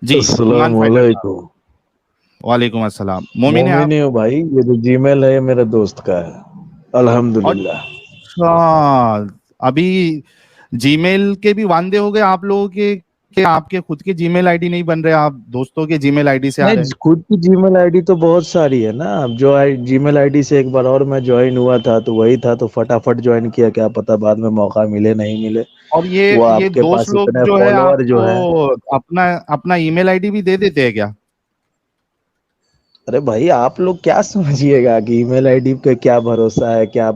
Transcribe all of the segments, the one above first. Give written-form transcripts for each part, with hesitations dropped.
جی ایمان السلام فائٹر صاحب، علیکم. وعلیکم السلام. مومن ہے مومن آپ؟ ہی ہوں بھائی. یہ جو جی میل ہے یہ میرے دوست کا ہے. الحمدللہ. اچھا، ابھی جی میل کے بھی واندے ہو گئے آپ لوگوں کے کہ آپ کے خود کے جی میل آئی ڈی نہیں بن رہے، آپ دوستوں کے جی میل آئی ڈی سے آ رہے نہیں, خود کی جی میل آئی ڈی تو بہت ساری ہے نا. اب جو جی میل آئی ڈی سے ایک بار اور میں جوائن ہوا تھا تو وہی تھا, تو فٹافٹ جوائن کیا. کیا پتا بعد میں موقع ملے نہیں ملے. اور یہ وہ یہ آپ کے دوست پاس لوگ اتنے جو ہے آپ فالوور جو کو ہے. اپنا ای میل آئی ڈی بھی دے دیتے ہیں کیا؟ ارے بھائی آپ لوگ کیا سمجھیے گا کہ ای میل آئی ڈی پہ کیا بھروسہ ہے, کیا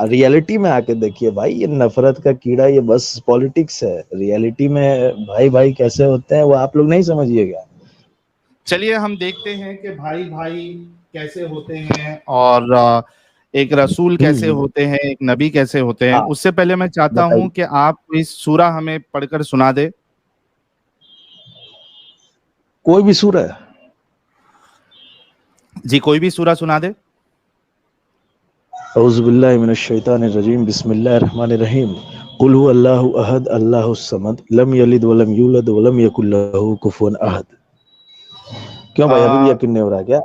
ریئلٹی میں آ کے دیکھیے بھائی. یہ نفرت کا کیڑا, یہ بس پالیٹکس ہے. ریئلٹی میں بھائی بھائی کیسے ہوتے ہیں وہ آپ لوگ نہیں سمجھیے گا. چلیے ہم دیکھتے ہیں کہ بھائی بھائی کیسے ہوتے ہیں, اور ایک رسول کیسے ہوتے ہیں, ایک نبی کیسے ہوتے ہیں. ہاں اس سے پہلے میں چاہتا ہوں بتائیے. کہ آپ کوئی سورہ ہمیں پڑھ کر سنا دے. کوئی بھی سورہ ہے؟ جی کوئی بھی سورہ سنا دے. اعوذ باللہ من الشیطان الرجیم, بسم اللہ الرحمن الرحیم. قل هو اللہ احد اللہ الصمد لم یلد ولم یولد ولم یکن لہ کفوا احد. کیوں بھائی ابھی بھی یقین نہیں ہو رہا کیا؟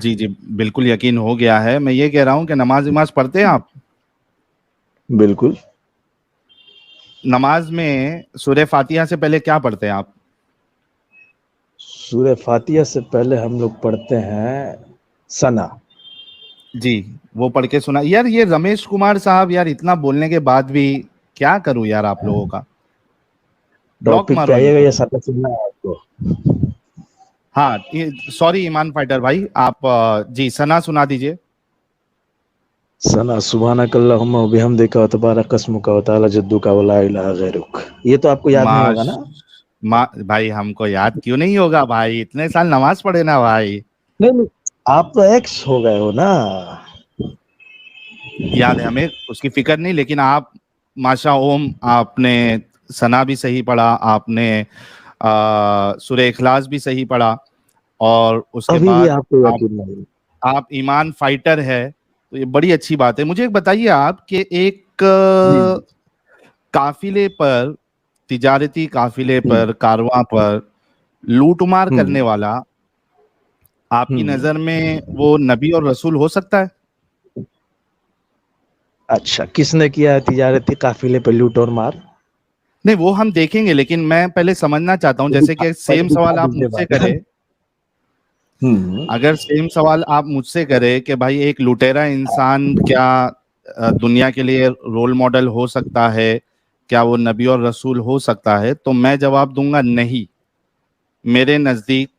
جی جی بالکل یقین ہو گیا ہے. میں یہ کہہ رہا ہوں کہ نماز پڑھتے ہیں آپ؟ بالکل. نماز میں سورہ فاتحہ سے پہلے کیا پڑھتے ہیں آپ؟ سورہ فاتحہ سے پہلے ہم لوگ پڑھتے ہیں ثنا. جی وہ پڑھ کے سنا. یار یہ رمیش کمار صاحب, یار اتنا بولنے کے بعد بھی کیا کروں یار آپ لوگوں کا. بلاک ٹاپک پہ مارو ان آئیے گا کو. یا ثنا سننا ہے آپ کو؟ ہاں سوری ایمان فائٹر بھائی, آپ جی ثنا سنا دیجئے. ثنا سبحانک اللہم و بحمدک و تبارک اسمک و تعالی جدک و لا الہ غیرک. یہ تو آپ کو یاد نہیں ہوگا نا؟ بھائی ہم کو یاد کیوں نہیں ہوگا بھائی, اتنے سال نماز پڑھے نا بھائی. نہیں, آپ تو ایکس ہو گئے ہو نا. یاد ہے ہمیں, اس کی فکر نہیں. لیکن آپ ماشا اوم, آپ نے ثنا بھی صحیح پڑھا, آپ نے سورہ اخلاص بھی صحیح پڑھا, اور اس کے ابھی بھی بعد آپ کو یقین نہیں. آپ ایمان فائٹر ہے, تو یہ بڑی اچھی بات ہے. مجھے ایک بتائیے آپ کہ ایک جی قافلے پر, تجارتی قافلے جی. پر, کارواں پر لوٹ مار ہ کرنے والا آپ کی ہ نظر میں وہ نبی اور رسول ہو سکتا ہے؟ اچھا, کس نے کیا ہے تجارتی قافلے پہ لوٹ اور مار؟ نہیں وہ ہم دیکھیں گے, لیکن میں پہلے سمجھنا چاہتا ہوں, جیسے کہ پہلے سیم دکھا سوال آپ دیجیے مجھ سے بات. کرے. اگر سیم سوال آپ مجھ سے کرے کہ بھائی ایک لٹیرا انسان کیا دنیا کے لیے رول ماڈل ہو سکتا ہے, کیا وہ نبی اور رسول ہو سکتا ہے, تو میں جواب دوں گا نہیں. میرے نزدیک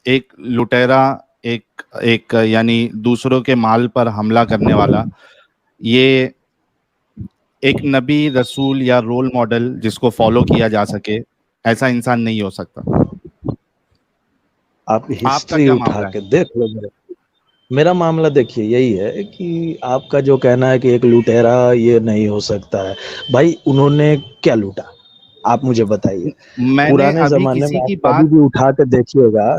ایک لٹیرا, ایک یعنی دوسروں کے مال پر حملہ کرنے والا, یہ ایک نبی رسول یا رول ماڈل جس کو فالو کیا جا سکے, ایسا انسان نہیں ہو سکتا. آپ کا ہسٹری کیا اٹھا معاملہ ہے؟ کے دیکھ لو. میرا معاملہ دیکھیے یہی ہے کہ آپ کا جو کہنا ہے کہ ایک لٹیرا یہ نہیں ہو سکتا ہے, بھائی انہوں نے کیا لوٹا آپ مجھے بتائیے. میں نے پرانے ابھی زمانے میں کسی کی آپ کبھی بات, بھی اٹھا کے دیکھیے گا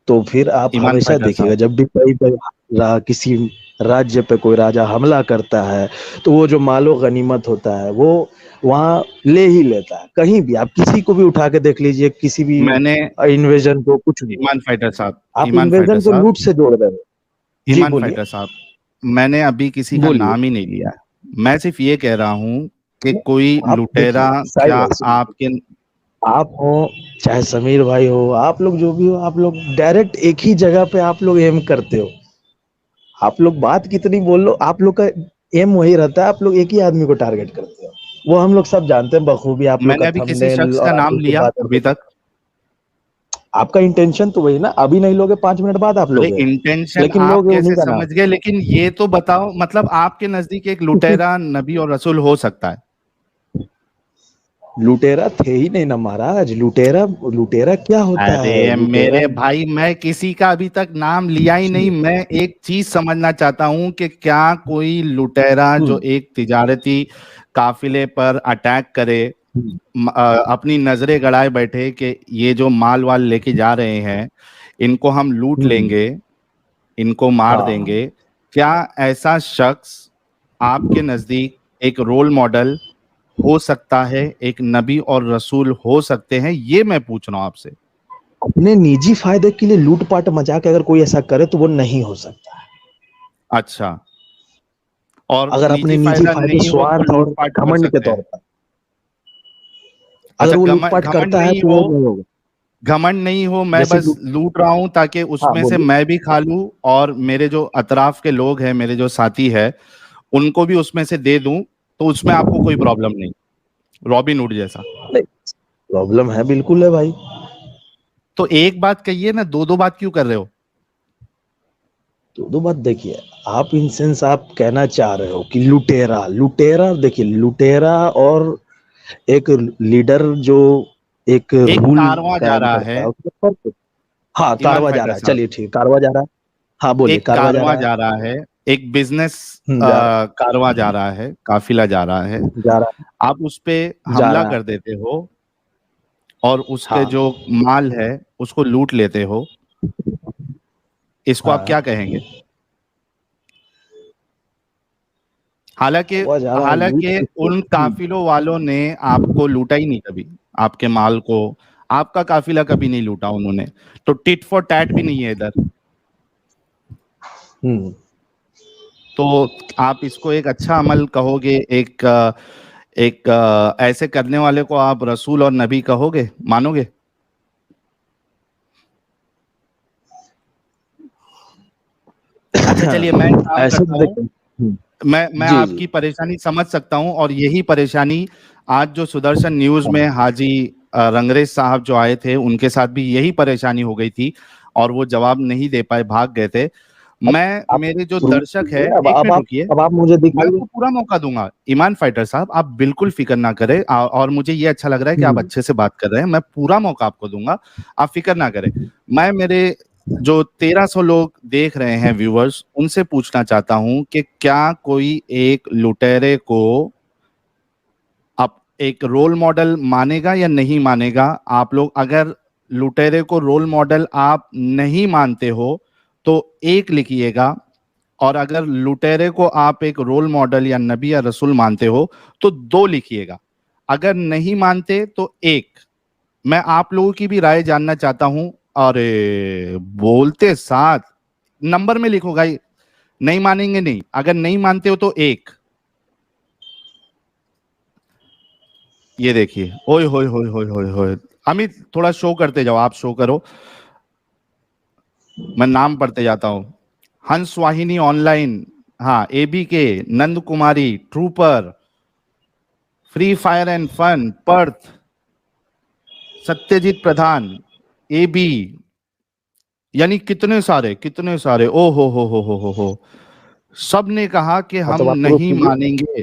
تو پھر آپ ایمان ہمیشہ فائٹر دیکھیے گا صاحب, جب بھی کوئی کسی راجیہ پہ کوئی راجا حملہ کرتا ہے تو وہ جو مال و غنیمت ہوتا ہے وہ وہاں لے ہی لیتا ہے. کہیں بھی آپ کسی کو بھی اٹھا کے دیکھ لیجئے, کسی بھی میں نے انویژن کو, کچھ بھی ایمان فائٹر صاحب, آپ ایمان فائٹر انویژن کو صاحب, لوٹ سے جوڑ رہے ہیں. جی ایمان بولیے فائٹر صاحب, میں نے ابھی کسی کا بولیے. نام ہی نہیں لیا. میں صرف یہ کہہ رہا ہوں کہ کوئی آپ لٹیرا دیکھیے سائی کیا بھائی سنیے, آپ کے آپ ہو چاہے سمیر بھائی ہو, آپ لوگ جو بھی ہو, آپ لوگ ڈائریکٹ ایک ہی جگہ پہ آپ لوگ ایم کرتے ہو. آپ لوگ بات کتنی بول لو, آپ لوگ کا ایم وہی رہتا ہے, آپ لوگ ایک ہی آدمی کو ٹارگیٹ کرتے ہو. وہ ہم لوگ سب جانتے ہیں بخوبی, آپ لوگ میں کا نے ابھی تھم کسی نیل شخص اور کا آپ نام لوگ کی لیا باتیں. ابھی تک؟ آپ کا انٹینشن تو وہی نا, ابھی نہیں لوگے 5 منٹ بعد آپ ارے لوگ ہیں, انٹینشن لیکن آپ لوگ انہیں کیسے کا نام. سمجھ گئے, لیکن یہ تو بتاؤ, مطلب آپ کے نزدیک ایک لٹیرا نبی اور رسول ہو سکتا ہے؟ لوٹیرا تھے ہی نہیں نا مہاراج. لوٹیرا کیا ہوتا ہے ارے لوٹیرا؟ میرے بھائی, میں کسی کا ابھی تک نام لیا ہی نہیں. میں ایک چیز سمجھنا چاہتا ہوں کہ کیا کوئی لٹیرا جو ایک تجارتی قافلے پر اٹیک کرے, اپنی نظریں گڑائے بیٹھے کہ یہ جو مال وال لے کے جا رہے ہیں ان کو ہم لوٹ لیں گے, ان کو مار ہاں دیں گے, کیا ایسا شخص آپ کے نزدیک ایک رول ماڈل ہو سکتا ہے, ایک نبی اور رسول ہو سکتے ہیں؟ یہ میں پوچھ رہا ہوں آپ سے. اپنے نجی فائدے کے لیے لوٹ پاٹ مچا کے اگر کوئی ایسا کرے تو وہ نہیں ہو سکتا ہے. اچھا، اور اگر اپنے نجی فائدے نہیں ہو تو سوارتھ لوٹ اور پاٹ کر گھمنڈ کے سکتے ہیں. طور پر اگر اچھا، وہ لوٹ پاٹ گھمنڈ کرتا ہے نہیں تو ہو، وہ نہیں ہوگا. گھمنڈ نہیں ہو، میں جیسے بس لوٹ رہا ہوں تاکہ اس ہاں میں سے بولیے. میں بھی کھا لوں اور میرے جو اطراف کے لوگ ہیں، میرے جو ساتھی ہے، ان کو بھی اس میں سے دے دوں، تو اس میں آپ کو کوئی پرابلم نہیں، رابن ہوڈ جیسا. پرابلم ہے، بالکل ہے بھائی. تو ایک بات کہیے نا، دو بات کیوں کر رہے ہو؟ تو دو بات دیکھیے، آپ ان سینس آپ کہنا چاہ رہے ہو کہ لوٹیرا دیکھیے، لوٹیرا اور ایک لیڈر جو ایک رول کارواں جا قائم رہا کرتا ہے، ہے اس میں فرق ہے. ہاں ایمان کارواں جا فائٹر رہا ہے، صاحب، چلیے ٹھیک، کارواں جا رہا ہے. ہاں بولیے، ایک کارواں جا کارواں رہا ہے. جا رہا ہے، ایک بزنس جا رہا کارواں جا رہا ہے، قافلہ جا رہا ہے، ہے، جا رہا آپ اس پہ ہے، جا حملہ رہا ہے. کر دیتے ہو اور اس کے ہاں جو مال ہے اس کو لوٹ لیتے ہو، اس کو آپ ہاں کیا کہیں گے؟ حالانکہ کارواں جا رہا ہے، حالانکہ لوٹ ان قافلوں والوں نے آپ کو لوٹا ہی نہیں کبھی، آپ کے مال کو، آپ کا قافلہ کبھی نہیں لوٹا انہوں نے، تو ٹٹ فور ٹیٹ بھی نہیں ہے ادھر. تو آپ اس کو ایک اچھا عمل کہو گے، ایک ایسے کرنے والے کو آپ رسول اور نبی کہو گے، مانو گے؟ اچھا چلیے، میں ایک کام ایسے کرتا تو ہوں، دیکھیں. میں جی آپ جی. کی پریشانی سمجھ سکتا ہوں، اور یہی پریشانی آج جو سدرشن نیوز میں حاجی رنگریز صاحب جو آئے تھے ان کے ساتھ بھی یہی پریشانی ہو گئی تھی، اور وہ جواب نہیں دے پائے، بھاگ گئے تھے. آپ میرے جو پروف درشک ہے، کیجیے. ایک منٹ رکیے، اب آپ مجھے میں آپ دکھائیے. کو پورا موقع دوں گا. ایمان فائٹر صاحب، آپ بالکل فکر نہ کریں، اور مجھے یہ اچھا لگ رہا ہے کہ آپ اچھے سے بات کر رہے ہیں، میں پورا موقع آپ کو دوں گا، آپ فکر نہ کریں. میں میرے جو 1300 لوگ دیکھ رہے ہیں ویورز، ان سے پوچھنا چاہتا ہوں کہ کیا کوئی ایک لٹیرے کو اب ایک رول ماڈل مانے گا یا نہیں مانے گا؟ آپ لوگ اگر لٹیرے کو رول ماڈل آپ نہیں مانتے ہو تو ایک لکھیے گا، اور اگر لٹیرے کو آپ ایک رول ماڈل یا نبی یا رسول مانتے ہو تو 2 لکھیے گا. اگر نہیں مانتے تو 1. میں آپ لوگوں کی بھی رائے جاننا چاہتا ہوں. ارے بولتے ساتھ نمبر میں لکھو گا، نہیں مانیں گے نہیں، اگر نہیں مانتے ہو تو 1. یہ دیکھیے، اوئے ہوئے ہوئے ہوئے ہوئے ہوئے. امیت تھوڑا شو کرتے جاؤ، آپ شو کرو، میں نام پڑھتے جاتا ہوں. ہنس واہنی آن لائن، ہاں، اے بی کے، Nand Kumari, trooper, Free Fire and fun, Parth, Satyajit Pradhan, A B, یعنی کتنے سارے، او ہو. سب نے کہا کہ ہم مطلب آپ پروف نہیں کیجیے. مانیں گے.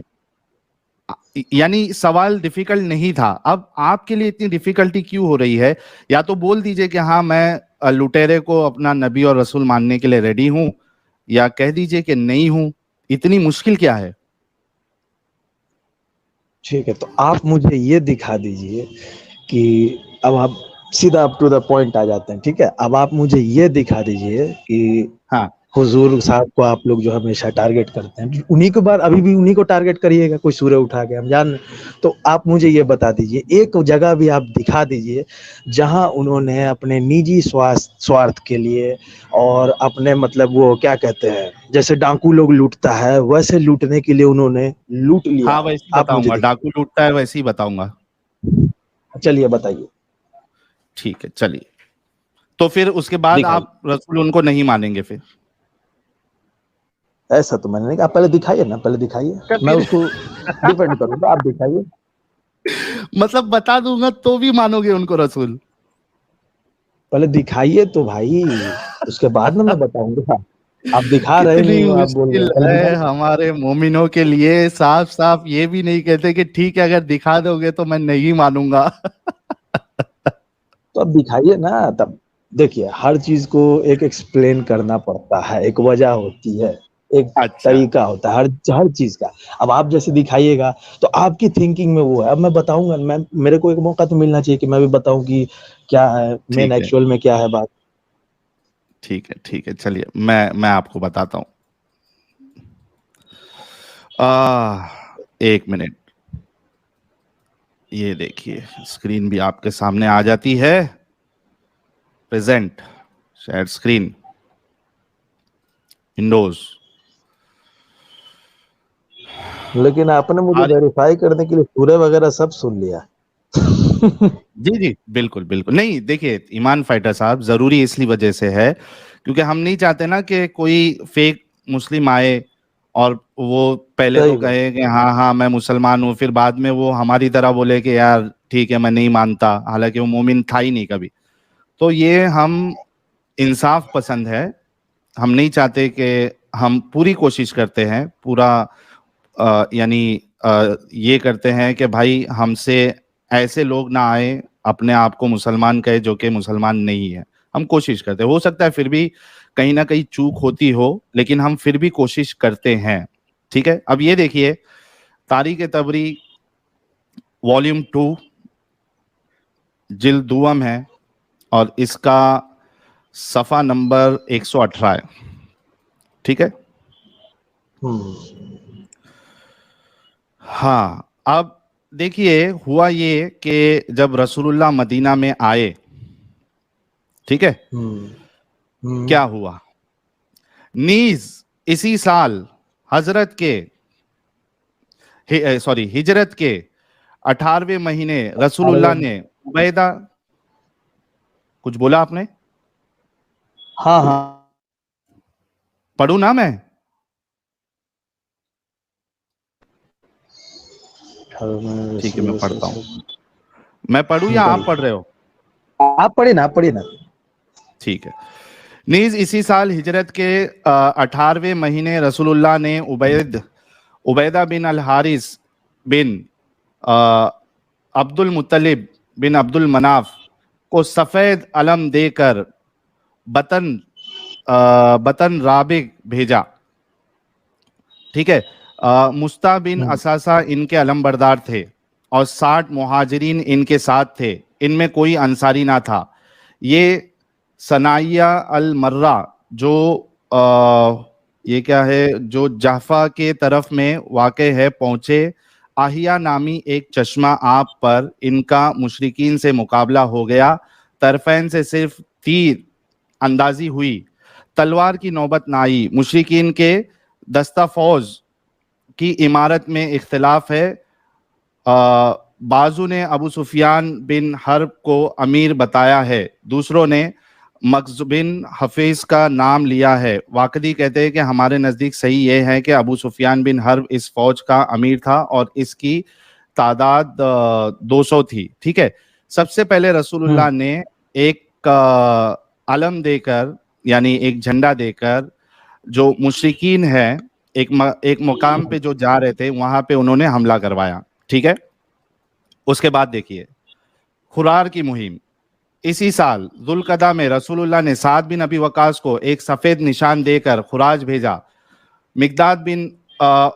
یعنی سوال ڈیفیکلٹ نہیں تھا. اب آپ کے لیے اتنی ڈیفیکلٹی کیوں ہو رہی ہے؟ یا تو بول دیجئے کہ ہاں میں لٹیرے کو اپنا نبی اور رسول ماننے کے لیے ریڈی ہوں، یا کہہ دیجئے کہ نہیں ہوں. اتنی مشکل کیا ہے؟ ٹھیک ہے، تو آپ مجھے یہ دکھا دیجئے کہ اب آپ سیدھا اپ ٹو دا پوائنٹ آ جاتے ہیں. ٹھیک ہے، اب آپ مجھے یہ دکھا دیجئے کہ ہاں، حضور صاحب کو آپ لوگ جو ہمیشہ ٹارگٹ کرتے ہیں، انہی کے بعد ابھی بھی انہی کو ٹارگٹ کریے گا، کوئی سورہ اٹھا کے، ہم جان. تو آپ مجھے یہ بتا دیجئے، ایک جگہ بھی آپ دکھا دیجئے جہاں انہوں نے اپنے نجی سوارتھ کے لیے اور اپنے مطلب وہ کیا کہتے ہیں، جیسے ڈاکو لوگ لوٹتا ہے ویسے لوٹنے کے لیے انہوں نے لوٹ لیا ہاں ہو. ویسے ہی آپ بتاؤں مجھے گا، دکھائیے. ڈاکو لوٹتا ہے ویسے ہی بتاؤں گا. چلیے بتائیے. ٹھیک ہے چلیے. تو پھر اس کے بعد دکھائیے. آپ رسول ان کو نہیں مانیں گے پھر؟ ایسا تو میں نے نہیں کہا، پہلے دکھائیے نا، پہلے دکھائیے، میں پھر اس کو ڈیپینڈ کروں گا. آپ دکھائیے. مطلب بتا دوں گا تو بھی مانو گے ان کو رسول؟ پہلے دکھائیے تو بھائی، اس کے بعد نا میں بتاؤں گا. آپ دکھا رہے کتنی نہیں ہو، آپ بول رہے مشکل ہیں پہلے ہے دکھائیے. ہمارے مومنوں کے لیے، صاف صاف یہ بھی نہیں کہتے کہ ٹھیک ہے اگر دکھا دو گے تو میں نہیں مانوں گا. تو اب دکھائیے نا. تب دیکھیے، ہر چیز کو ایک ایکسپلین کرنا پڑتا ہے، ایک وجہ ہوتی ہے، ایک اچھا طریقہ ہوتا ہے ہر چیز کا. اب آپ جیسے دکھائیے گا تو آپ کی تھنکنگ میں وہ ہے. اب میں بتاؤں گا، میرے کو ایک موقع تو ملنا چاہیے کہ میں بھی بتاؤں کہ کیا ہے مین ٹھیک ہے ایکچوئل میں کیا ہے بات. ٹھیک ہے چلیے، میں آپ کو بتاتا ہوں. ایک منٹ، یہ دیکھیے اسکرین بھی آپ کے سامنے آ جاتی ہے. present, shared screen, Windows. لیکن آپ نے مجھے ویریفائی کرنے کے لیے سورہ وغیرہ سب سن لیا. جی جی بالکل بالکل. نہیں دیکھیے ایمان فائٹر صاحب ضروری اس لیے وجہ سے ہے کیونکہ ہم نہیں چاہتے نا کہ کوئی فیک مسلم آئے اور وہ پہلے تو کہے کہ ہاں ہاں میں مسلمان ہوں، پھر بعد میں وہ ہماری طرح بولے کہ یار ٹھیک ہے میں نہیں مانتا، حالانکہ وہ مومن تھا ہی نہیں کبھی. تو یہ ہم انصاف پسند ہے، ہم نہیں چاہتے کہ ہم پوری کوشش کرتے ہیں، پورا یعنی یہ کرتے ہیں کہ بھائی ہم سے ایسے لوگ نہ آئے اپنے آپ کو مسلمان کہے جو کہ مسلمان نہیں ہے. ہم کوشش کرتے ہیں، ہو سکتا ہے پھر بھی کہیں نہ کہیں چوک ہوتی ہو، لیکن ہم پھر بھی کوشش کرتے ہیں. ٹھیک ہے. اب یہ دیکھیے تاریخ طبری والیوم 2 جلد دوم ہے اور اس کا صفحہ نمبر 118 ہے. ٹھیک ہے. ہاں اب دیکھیے ہوا یہ کہ جب رسول اللہ مدینہ میں آئے، ٹھیک ہے، کیا ہوا؟ نیز اسی سال ہجرت کے 18ویں مہینے رسول اللہ نے عبیدہ، کچھ بولا آپ نے؟ ہاں ہاں پڑھوں نا میں؟ ٹھیک ہے میں پڑھتا ہوں. میں پڑھوں یا آپ پڑھ رہے ہو؟ آپ پڑھی نا. ٹھیک ہے. نیز اسی سال ہجرت کے 18ویں مہینے رسول اللہ نے عبیدہ بن الحارث بن عبد المطلب بن عبد المناف کو سفید علم دے کر بطن رابغ بھیجا. ٹھیک ہے. مستع بن اساسہ ان کے علم بردار تھے اور 60 مہاجرین ان کے ساتھ تھے، ان میں کوئی انصاری نہ تھا. یہ صنایع المرہ جو یہ کیا ہے، جو جحفہ کے طرف میں واقع ہے، پہنچے. آہیہ نامی ایک چشمہ آب پر ان کا مشرکین سے مقابلہ ہو گیا. طرفین سے صرف تیر اندازی ہوئی، تلوار کی نوبت نہ آئی. مشرکین کے دستہ فوج کی عمارت میں اختلاف ہے. بعضوں نے ابو سفیان بن حرب کو امیر بتایا ہے، دوسروں نے مغز بن حفیظ کا نام لیا ہے. واقدی کہتے ہیں کہ ہمارے نزدیک صحیح یہ ہے کہ ابو سفیان بن حرب اس فوج کا امیر تھا اور اس کی تعداد 200 تھی. ٹھیک ہے. سب سے پہلے رسول اللہ نے ایک علم دے کر، یعنی ایک جھنڈا دے کر، جو مشرکین ہیں ایک مقام پہ جو جا رہے تھے وہاں پہ انہوں نے حملہ کروایا. ٹھیک ہے. اس کے بعد دیکھیے خرار کی مہم. اسی سال ذوالقعدہ میں رسول اللہ نے سعد بن ابی وقاص کو ایک سفید نشان دے کر خراج بھیجا. مقداد بن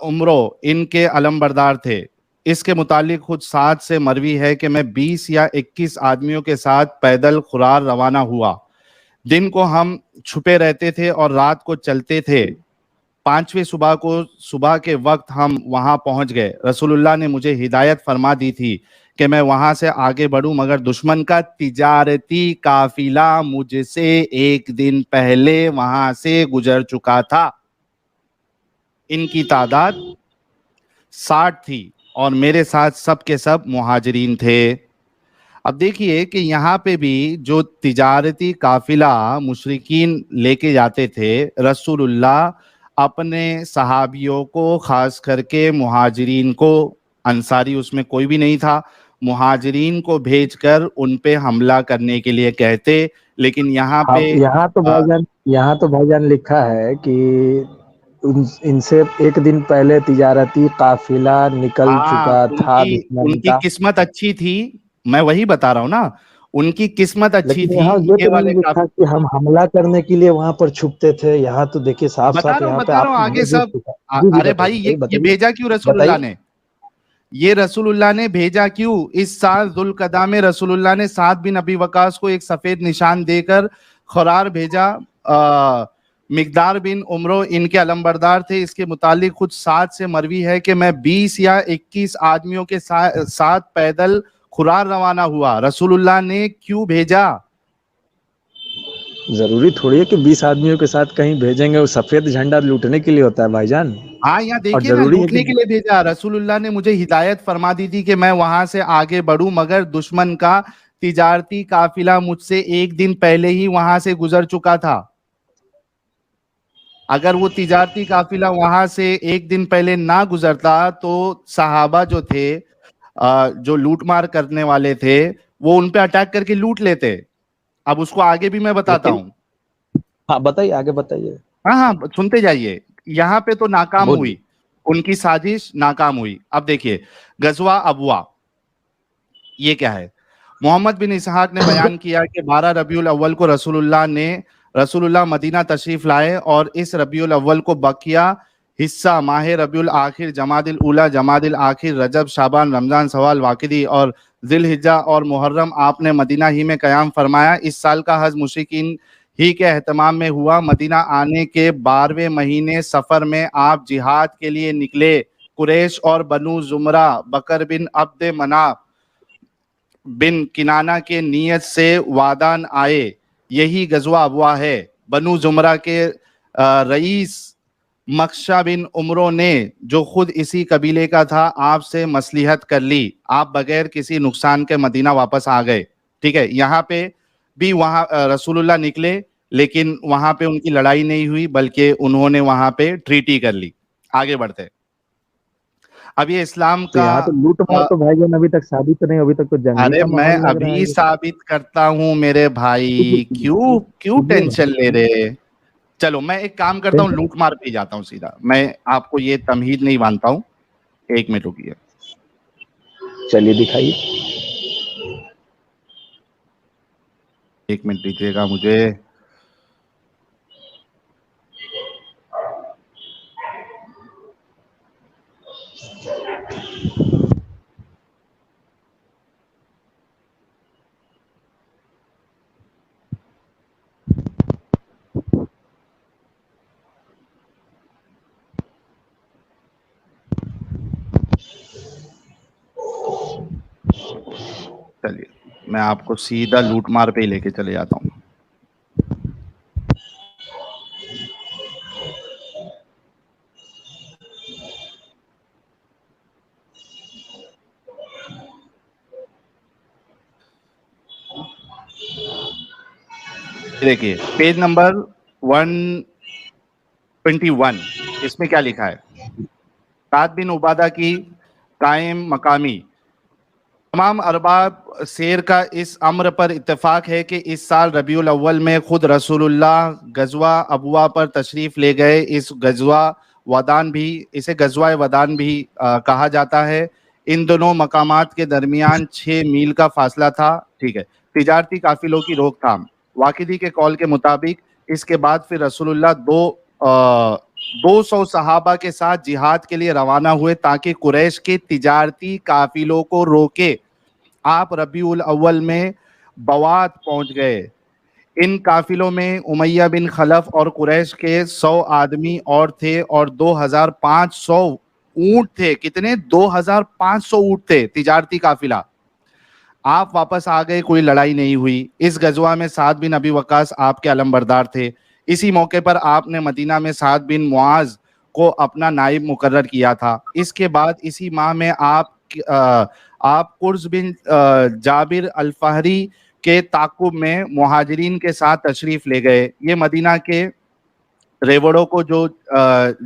عمرو ان کے علم بردار تھے. اس کے متعلق خود سعد سے مروی ہے کہ میں 20 یا 21 آدمیوں کے ساتھ پیدل خرار روانہ ہوا. دن کو ہم چھپے رہتے تھے اور رات کو چلتے تھے. 5ویں صبح کے وقت ہم وہاں پہنچ گئے. رسول اللہ نے مجھے ہدایت فرما دی تھی کہ میں وہاں سے آگے بڑھوں، مگر دشمن کا تجارتی قافلہ مجھ سے ایک دن پہلے وہاں سے گزر چکا تھا. ان کی تعداد 60 تھی اور میرے ساتھ سب کے سب مہاجرین تھے. اب دیکھیے کہ یہاں پہ بھی جو تجارتی قافلہ مشرکین لے کے جاتے تھے، رسول اللہ اپنے صحابیوں کو، خاص کر کے مہاجرین کو، انصاری اس میں کوئی بھی نہیں تھا، مہاجرین کو بھیج کر ان پہ حملہ کرنے کے لیے کہتے. لیکن یہاں پہ یہاں تو بھائی جان لکھا ہے کہ ان سے ایک دن پہلے تجارتی قافلہ نکل چکا تھا ان دشمن کی کا. قسمت اچھی تھی، میں وہی بتا رہا ہوں نا، ان کی قسمت اچھی لیکن تھی. یہاں یہ یہ تو والے نہیں لکھا کہ ہم حملہ کرنے کے لیے وہاں پر چھپتے تھے. یہاں تو دیکھیے صاف صاف یہاں پہ بتا رہا آپ ہوں آگے سب. جی جی ارے بھائی یہ بھیجا کیوں رسول اللہ نے؟ یہ رسول اللہ نے بھیجا کیوں؟ اس سال ذوالقعدہ میں رسول اللہ نے سعد بن ابی وقاص کو ایک سفید نشان دے کر خرار بھیجا. مقدار بن عمرو ان کے علم بردار تھے. اس کے متعلق خود سعد سے مروی ہے کہ میں 20 یا 21 آدمیوں کے ساتھ پیدل خرار روانہ ہوا. رسول اللہ نے کیوں بھیجا؟ ضروری تھوڑی ہے کہ 20 آدمیوں کے ساتھ کہیں بھیجیں گے, وہ سفید جھنڈا لوٹنے کے لیے ہوتا ہے بھائی جان. ہاں یہاں اور دیکھیے نا, ضروری ہے کہ لوٹنے کے لیے بھیجا. رسول اللہ نے مجھے ہدایت فرما دی تھی کہ میں وہاں سے آگے بڑھوں, مگر دشمن کا تجارتی قافلہ مجھ سے ایک دن پہلے ہی وہاں سے گزر چکا تھا. اگر وہ تجارتی قافلہ وہاں سے ایک دن پہلے نہ گزرتا تو صحابہ جو تھے, جو لوٹ مار کرنے والے تھے, وہ ان پہ اٹیک کر کے لوٹ لیتے. اب اس کو آگے بھی میں بتاتا لیکن ہوں. ہاں بتائیے, آگے بتائیے. ہاں ہاں سنتے جائیے. یہاں پہ تو ناکام بولیے. ہوئی, ان کی سازش ناکام ہوئی. اب دیکھیے غزوہ ابوا یہ کیا ہے. محمد بن اسحاق نے بیان کیا کہ 12 ربیع الاول کو رسول اللہ مدینہ تشریف لائے, اور اس ربیع الاول کو بقیہ حصہ ماہ ربیع الاخر, جمادی الاولی, جمادی الاخر, رجب, شعبان, رمضان, شوال, واقدی اور ذی الحجہ اور محرم آپ نے مدینہ ہی میں قیام فرمایا. اس سال کا حج مشرکین ہی کے اہتمام میں ہوا. مدینہ آنے کے 12ویں مہینے سفر میں آپ جہاد کے لیے نکلے. قریش اور بنو زمرہ, بکر بن عبد مناف بن کنانہ کے نیت سے وادان آئے. یہی غزوہ ابوا ہے. بنو زمرہ کے رئیس مخشہ بن عمرو نے, جو خود اسی قبیلے کا تھا, آپ سے مصلحت کر لی. آپ بغیر کسی نقصان کے مدینہ واپس آ گئے. ٹھیک ہے, یہاں پہ بھی وہاں رسول اللہ نکلے, لیکن وہاں پہ ان کی لڑائی نہیں ہوئی, بلکہ انہوں نے وہاں پہ ٹریٹی کر لی. آگے بڑھتے. اب یہ اسلام تو کا یہاں تو لوٹ مار تو بھائی جان ابھی تک ثابت نہیں, ابھی تک تو جنگی ارے کا میں ماحول لگ رہا ابھی ہے. ثابت کرتا ہوں میرے بھائی, کیوں ٹینشن لے رہے. چلو میں ایک کام کرتا ہوں, لوٹ مار پہ جاتا ہوں سیدھا. میں آپ کو یہ تمہید نہیں مانتا ہوں. ایک منٹ رکیے, چلیے دکھائیے. ایک منٹ دیجیے گا مجھے. چلیے میں آپ کو سیدھا لوٹ مار پہ ہی لے کے چلے جاتا ہوں. دیکھیے پیج نمبر 121, اس میں کیا لکھا ہے. سعد بن عبادہ کی قائم مقامی. تمام ارباب سیر کا اس امر پر اتفاق ہے کہ اس سال ربیع الاول میں خود رسول اللہ غزوہ ابوا پر تشریف لے گئے. اسے غزوہ ودان بھی کہا جاتا ہے. ان دونوں مقامات کے درمیان 6 میل کا فاصلہ تھا. ٹھیک ہے. تجارتی قافلوں کی روک تھام. واقدی کے قول کے مطابق اس کے بعد پھر رسول اللہ 200 صحابہ کے ساتھ جہاد کے لیے روانہ ہوئے تاکہ قریش کے تجارتی قافلوں کو روکے. آپ ربیع الاول میں بوات پہنچ گئے. ان قافلوں میں امیہ بن خلف اور قریش کے 100 آدمی اور تھے, اور 2500 اونٹ تھے. کتنے؟ 2500 اونٹ تھے, تجارتی قافلہ. آپ واپس آ گئے, کوئی لڑائی نہیں ہوئی. اس غزوہ میں سعد بن ابی وقاص آپ کے علمبردار تھے. اسی موقع پر آپ نے مدینہ میں سعد بن معاذ کو اپنا نائب مقرر کیا تھا. اس کے بعد اسی ماہ میں آپ قرظ بن جابر الفہری کے تعاقب میں مہاجرین کے ساتھ تشریف لے گئے. یہ مدینہ کے ریوڑوں کو جو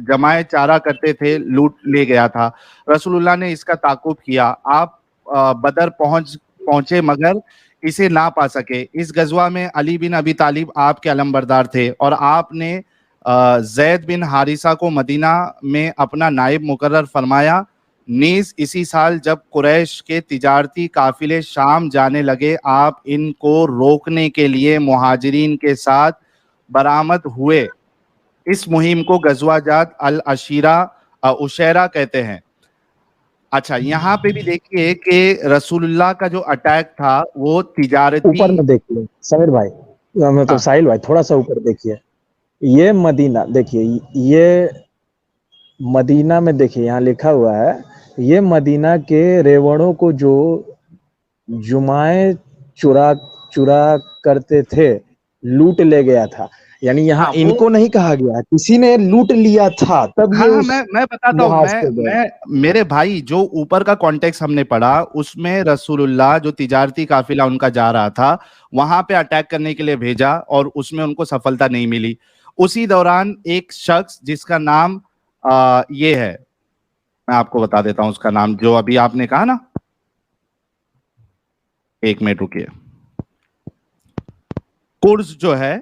جمائے چارہ کرتے تھے لوٹ لے گیا تھا. رسول اللہ نے اس کا تعاقب کیا. آپ بدر پہنچے مگر اسے نہ پا سکے. اس غزوہ میں علی بن ابی طالب آپ کے علمبردار تھے, اور آپ نے زید بن حارثہ کو مدینہ میں اپنا نائب مقرر فرمایا. نیز اسی سال جب قریش کے تجارتی قافلے شام جانے لگے, آپ ان کو روکنے کے لیے مہاجرین کے ساتھ برآمد ہوئے. اس مہم کو غزوہ جات عشیرہ کہتے ہیں. اچھا یہاں پہ بھی دیکھیے کہ رسول اللہ کا جو اٹیک تھا وہ تجارتی. اوپر میں دیکھ لیں سمیر بھائی, مطلب ساحل بھائی, تھوڑا سا اوپر دیکھیے. یہ مدینہ دیکھیے, یہ مدینہ میں دیکھیے یہاں لکھا ہوا ہے, یہ مدینہ کے ریوڑوں کو جو جمعیں چرا کرتے تھے لوٹ لے گیا تھا, یعنی یہاں ہاں ان کو نہیں کہا گیا, کسی نے لوٹ لیا تھا تب ہاں یہ ہاں اس میں بتاتا ہوں, محاذ پہ گئے. میرے بھائی جو اوپر کا کانٹیکس ہم نے پڑھا اس میں رسول اللہ جو تجارتی قافلہ ان کا جا رہا تھا وہاں پہ اٹیک کرنے کے لیے بھیجا اور اس میں ان کو سفلتا نہیں ملی. اسی دوران ایک شخص جس کا نام یہ ہے, میں آپ کو بتا دیتا ہوں اس کا نام, جو ابھی آپ نے کہا نا, ایک منٹ رکیے, قرز جو ہے,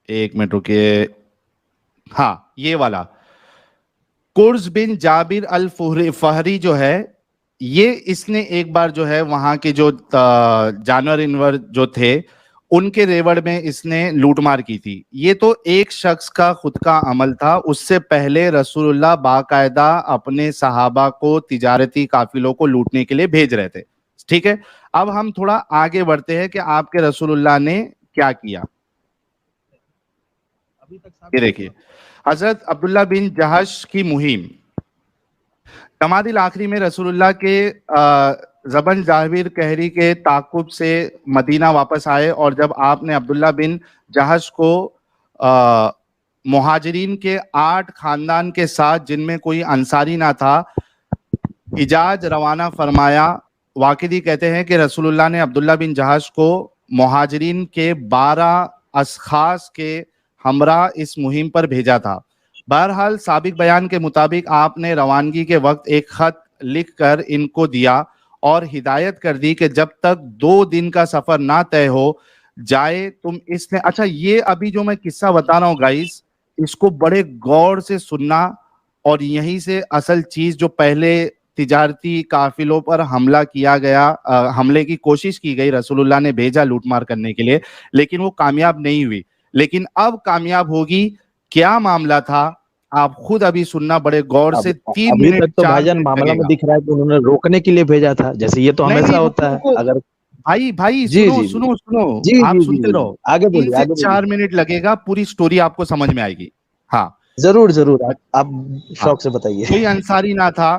ایک منٹ رکیے, ہاں یہ والا قرز بن جابر الفہری جو ہے, یہ اس نے ایک بار جو ہے وہاں کے جو جانور انور جو تھے ان کے ریوڑ میں اس نے لوٹ مار کی تھی. یہ تو ایک شخص کا خود کا عمل تھا, اس سے پہلے رسول اللہ باقاعدہ اپنے صحابہ کو تجارتی قافلوں کو لوٹنے کے لیے بھیج رہے تھے. ٹھیک ہے, اب ہم تھوڑا آگے بڑھتے ہیں کہ آپ کے رسول اللہ نے کیا کیا. یہ دیکھیے, حضرت عبداللہ بن جہش کی مہم. جمادی الاخری میں رسول اللہ کے زبن جابر کہری کے تعاقب سے مدینہ واپس آئے, اور جب آپ نے عبداللہ بن جہش کو مہاجرین کے 8 خاندان کے ساتھ جن میں کوئی انصاری نہ تھا حجاز روانہ فرمایا. واقدی کہتے ہیں کہ رسول اللہ نے عبداللہ بن جہش کو مہاجرین کے 12 اشخاص کے ہمراہ اس مہم پر بھیجا تھا. بہرحال سابق بیان کے مطابق آپ نے روانگی کے وقت ایک خط لکھ کر ان کو دیا اور ہدایت کر دی کہ جب تک 2 دن کا سفر نہ طے ہو جائے تم اس نے. اچھا, یہ ابھی جو میں قصہ بتا رہا ہوں گائز, اس کو بڑے غور سے سننا, اور یہیں سے اصل چیز جو پہلے تجارتی قافلوں پر حملہ کیا گیا, حملے کی کوشش کی گئی, رسول اللہ نے بھیجا لوٹ مار کرنے کے لیے, لیکن وہ کامیاب نہیں ہوئی, لیکن اب کامیاب ہوگی. کیا معاملہ تھا آپ خود ابھی سننا بڑے غور سے. 3 ابھی منٹ تک تو 4 بھائی جان منٹ معاملہ لگے میں گا. دکھ رہا ہے کہ انہوں نے روکنے کے لیے بھیجا تھا, جیسے یہ تو نہیں ہمیشہ نہیں, ہوتا ہے. اگر بھائی جی سنو جی سنو سنو, جی آپ جی جی سنتے جی رہو. آگے 3 بولیے, سے آگے 4 بولیے. منٹ لگے گا, پوری سٹوری آپ کو سمجھ میں آئے گی. ہاں ضرور ضرور, آپ ہاں, شوق سے بتائیے. کوئی انصاری نہ تھا,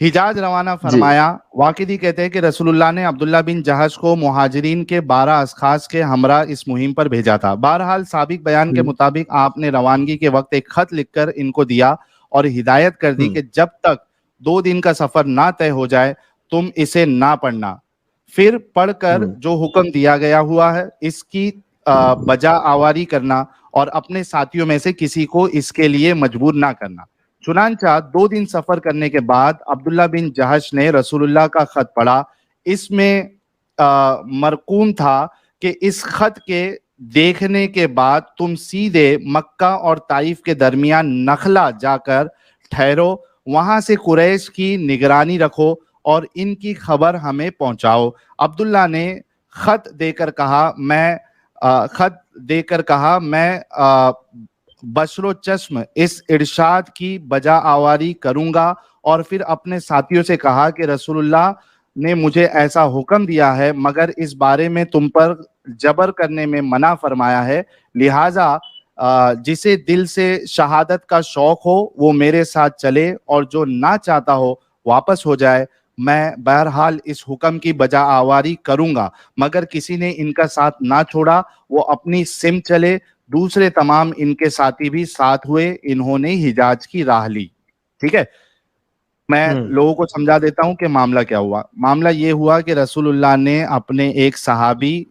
حجاز روانہ جی فرمایا. واقدی کہتے ہیں کہ رسول اللہ نے عبداللہ بن جہش کو مہاجرین کے 12 اشخاص کے ہمراہ اس مہم پر بھیجا تھا. بہرحال سابق بیان کے مطابق آپ نے روانگی کے وقت ایک خط لکھ کر ان کو دیا اور ہدایت کر دی کہ جب تک 2 دن کا سفر نہ طے ہو جائے تم اسے نہ پڑھنا. پھر پڑھ کر جو حکم دیا گیا ہوا ہے اس کی بجا آوری کرنا اور اپنے ساتھیوں میں سے کسی کو اس کے لیے مجبور نہ کرنا. چنانچہ 2 دن سفر کرنے کے بعد عبداللہ بن جہش نے رسول اللہ کا خط پڑھا. اس میں مرقوم تھا کہ اس خط کے دیکھنے کے بعد تم سیدھے مکہ اور طائف کے درمیان نخلا جا کر ٹھہرو, وہاں سے قریش کی نگرانی رکھو اور ان کی خبر ہمیں پہنچاؤ. عبداللہ نے خط دے کر کہا میں بشر و چشم اس ارشاد کی بجا آوری کروں گا, اور پھر اپنے ساتھیوں سے کہا کہ رسول اللہ نے مجھے ایسا حکم دیا ہے مگر اس بارے میں تم پر جبر کرنے میں منع فرمایا ہے, لہٰذا جسے دل سے شہادت کا شوق ہو وہ میرے ساتھ چلے اور جو نہ چاہتا ہو واپس ہو جائے. میں بہرحال اس حکم کی بجا آوری کروں گا, مگر کسی نے ان کا ساتھ نہ چھوڑا, وہ اپنی سمت چلے. دوسرے تمام ان کے ساتھی بھی ساتھ ہوئے, انہوں نے حجاز کی راہ لی. ٹھیک ہے, میں لوگوں کو سمجھا دیتا ہوں کہ معاملہ کیا ہوا. معاملہ یہ ہوا کہ رسول اللہ نے اپنے ایک صحابی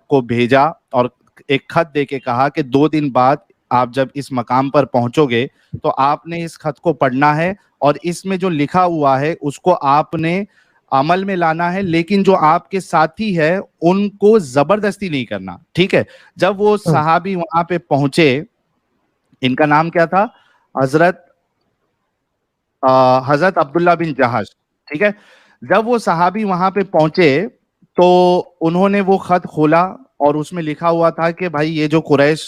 کو بھیجا اور ایک خط دے کے کہا کہ 2 دن بعد آپ جب اس مقام پر پہنچو گے تو آپ نے اس خط کو پڑھنا ہے, اور اس میں جو لکھا ہوا ہے اس کو آپ نے عمل میں لانا ہے, لیکن جو آپ کے ساتھی ہے ان کو زبردستی نہیں کرنا. ٹھیک ہے, جب وہ صحابی وہاں پہ پہنچے, ان کا نام کیا تھا, حضرت عبداللہ بن جہش. ٹھیک ہے, جب وہ صحابی وہاں پہ پہنچے تو انہوں نے وہ خط کھولا اور اس میں لکھا ہوا تھا کہ بھائی یہ جو قریش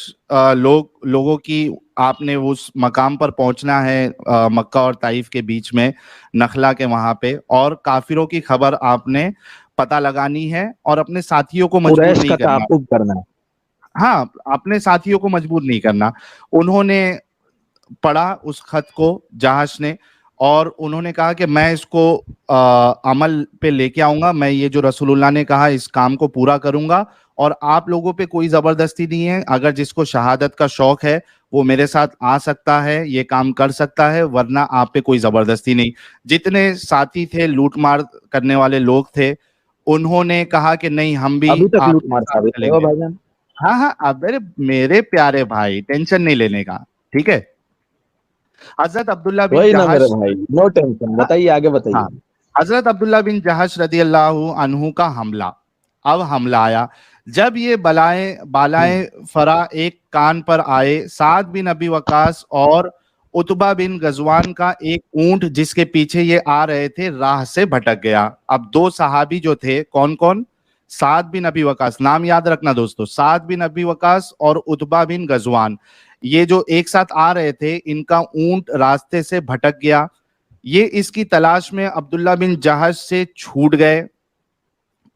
لوگوں کی آپ نے اس مقام پر پہنچنا ہے مکہ اور طائف کے بیچ میں نخلا کے وہاں پہ, اور کافروں کی خبر آپ نے پتہ لگانی ہے اور اپنے ساتھیوں کو مجبور قریش نہیں کا کرنا. تعاقب کرنا ہے. ہاں, اپنے ساتھیوں کو مجبور نہیں کرنا. انہوں نے پڑھا اس خط کو جہش نے, اور انہوں نے کہا کہ میں اس کو عمل پہ لے کے آؤں گا, میں یہ جو رسول اللہ نے کہا اس کام کو پورا کروں گا, اور آپ لوگوں پہ کوئی زبردستی نہیں ہے, اگر جس کو شہادت کا شوق ہے وہ میرے ساتھ آ سکتا ہے, یہ کام کر سکتا ہے, ورنہ آپ پہ کوئی زبردستی نہیں. جتنے ساتھی تھے, لوٹ مار کرنے والے لوگ تھے, انہوں نے کہا کہ نہیں ہم بھی ابھی تک آپ لوٹ کے مار ساتھ ثابت چلیں ہوا گے. بھائی جان. ہاں ہاں, اب میرے پیارے بھائی ٹینشن نہیں لینے کا, ٹھیک ہے. حضرت عبداللہ بن وہی نا میرے جہش, بھائی, نو ٹینشن, بتائیے آگے بتائیے. ہاں, حضرت عبداللہ بن جہش رضی اللہ عنہ کا حملہ. اب حملہ آیا, جب یہ بالائیں فرا ایک کان پر آئے, سعد بن ابی وقاص اور عتبہ بن غزوان کا ایک اونٹ جس کے پیچھے یہ آ رہے تھے راہ سے بھٹک گیا. اب دو صحابی جو تھے, کون کون؟ سعد بن ابی وقاص, نام یاد رکھنا دوستو, سعد بن ابی وقاص اور عتبہ بن غزوان, یہ جو ایک ساتھ آ رہے تھے, ان کا اونٹ راستے سے بھٹک گیا. یہ اس کی تلاش میں عبداللہ بن جہش سے چھوٹ گئے.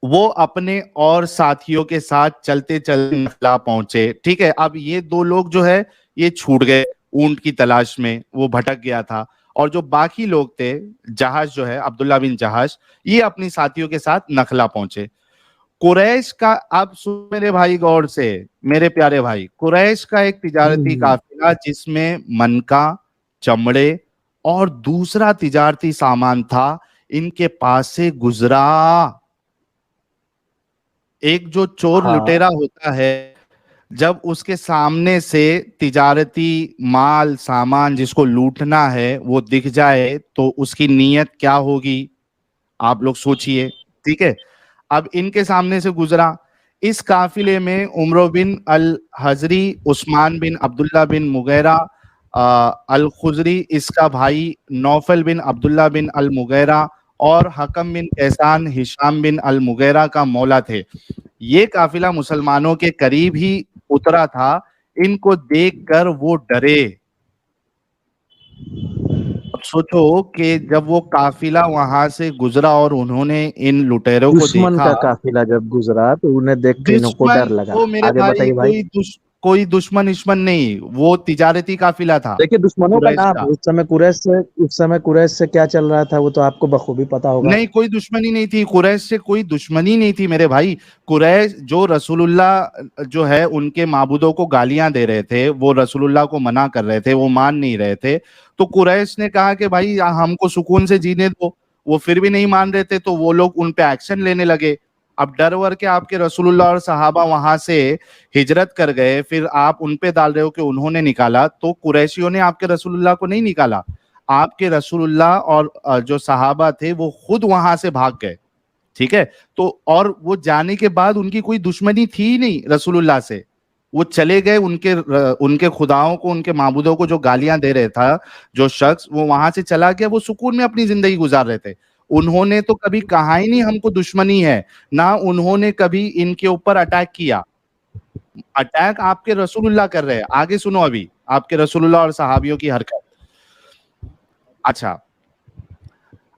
وہ اپنے اور ساتھیوں کے ساتھ چلتے چلتے نخلا پہنچے, ٹھیک ہے. اب یہ دو لوگ جو ہے یہ چھوٹ گئے اونٹ کی تلاش میں, وہ بھٹک گیا تھا, اور جو باقی لوگ تھے, جہش جو ہے عبداللہ بن جہش, یہ اپنی ساتھیوں کے ساتھ نخلا پہنچے. قریش کا, اب سن میرے بھائی غور سے, میرے پیارے بھائی, قریش کا ایک تجارتی قافلہ جس میں منکا, چمڑے اور دوسرا تجارتی سامان تھا, ان کے پاس سے گزرا. ایک جو چور لٹیرا ہوتا ہے, جب اس کے سامنے سے تجارتی مال سامان جس کو لوٹنا ہے وہ دکھ جائے تو اس کی نیت کیا ہوگی, آپ لوگ سوچئے, ٹھیک ہے. اب ان کے سامنے سے گزرا. اس قافلے میں عمرو بن الحضری, عثمان بن عبداللہ بن مغیرہ الخزری, اس کا بھائی نوفل بن عبداللہ بن المغیرہ, اور حکم بن کیسان ہشام بن المغیرہ کا مولا تھے. یہ قافلہ مسلمانوں کے قریب ہی اترا تھا. ان کو دیکھ کر وہ ڈرے. اب سوچو کہ جب وہ قافلہ وہاں سے گزرا اور انہوں نے ان لٹیروں کو دشمن دیکھا, کا قافلہ جب گزرا تو انہیں دیکھ کے ان کو دشمن, ڈر لگا. وہ میرے آگے بھائی بتائیے بھائی. کوئی دشمن نہیں, وہ تجارتی قافلہ تھا دیکھیے دشمنوں کا قریش نام, کا. اس سمے قریش سے کیا چل رہا تھا وہ تو آپ کو بخوبی پتا ہوگا. نہیں, کوئی دشمنی نہیں تھی قریش سے, کوئی دشمنی نہیں تھی میرے بھائی. قریش جو رسول اللہ جو ہے ان کے معبودوں کو گالیاں دے رہے تھے, وہ رسول اللہ کو منع کر رہے تھے, وہ مان نہیں رہے تھے, تو قریش نے کہا کہ بھائی ہم کو سکون سے جینے دو. وہ پھر بھی نہیں مان رہے تھے, تو وہ لوگ ان پہ ایکشن لینے لگے. اب ڈر ور کے آپ کے رسول اللہ اور صحابہ وہاں سے ہجرت کر گئے, پھر آپ ان پہ ڈال رہے ہو کہ انہوں نے نکالا, تو قریشیوں نے آپ کے رسول اللہ کو نہیں نکالا. آپ کے رسول اللہ اور جو صحابہ تھے وہ خود وہاں سے بھاگ گئے, ٹھیک ہے. تو اور وہ جانے کے بعد ان کی کوئی دشمنی تھی ہی نہیں رسول اللہ سے, وہ چلے گئے. ان کے خداؤں کو, ان کے معبودوں کو جو گالیاں دے رہے تھا جو شخص, وہ وہاں سے چلا گیا, وہ سکون میں اپنی زندگی گزار رہے تھے. انہوں نے تو کبھی کہا ہی نہیں ہم کو دشمنی ہے, نہ انہوں نے کبھی ان کے اوپر اٹیک کیا. اٹیک آپ کے رسول اللہ کر رہے ہیں. آگے سنو ابھی آپ کے رسول اللہ اور صحابیوں کی حرکت. اچھا,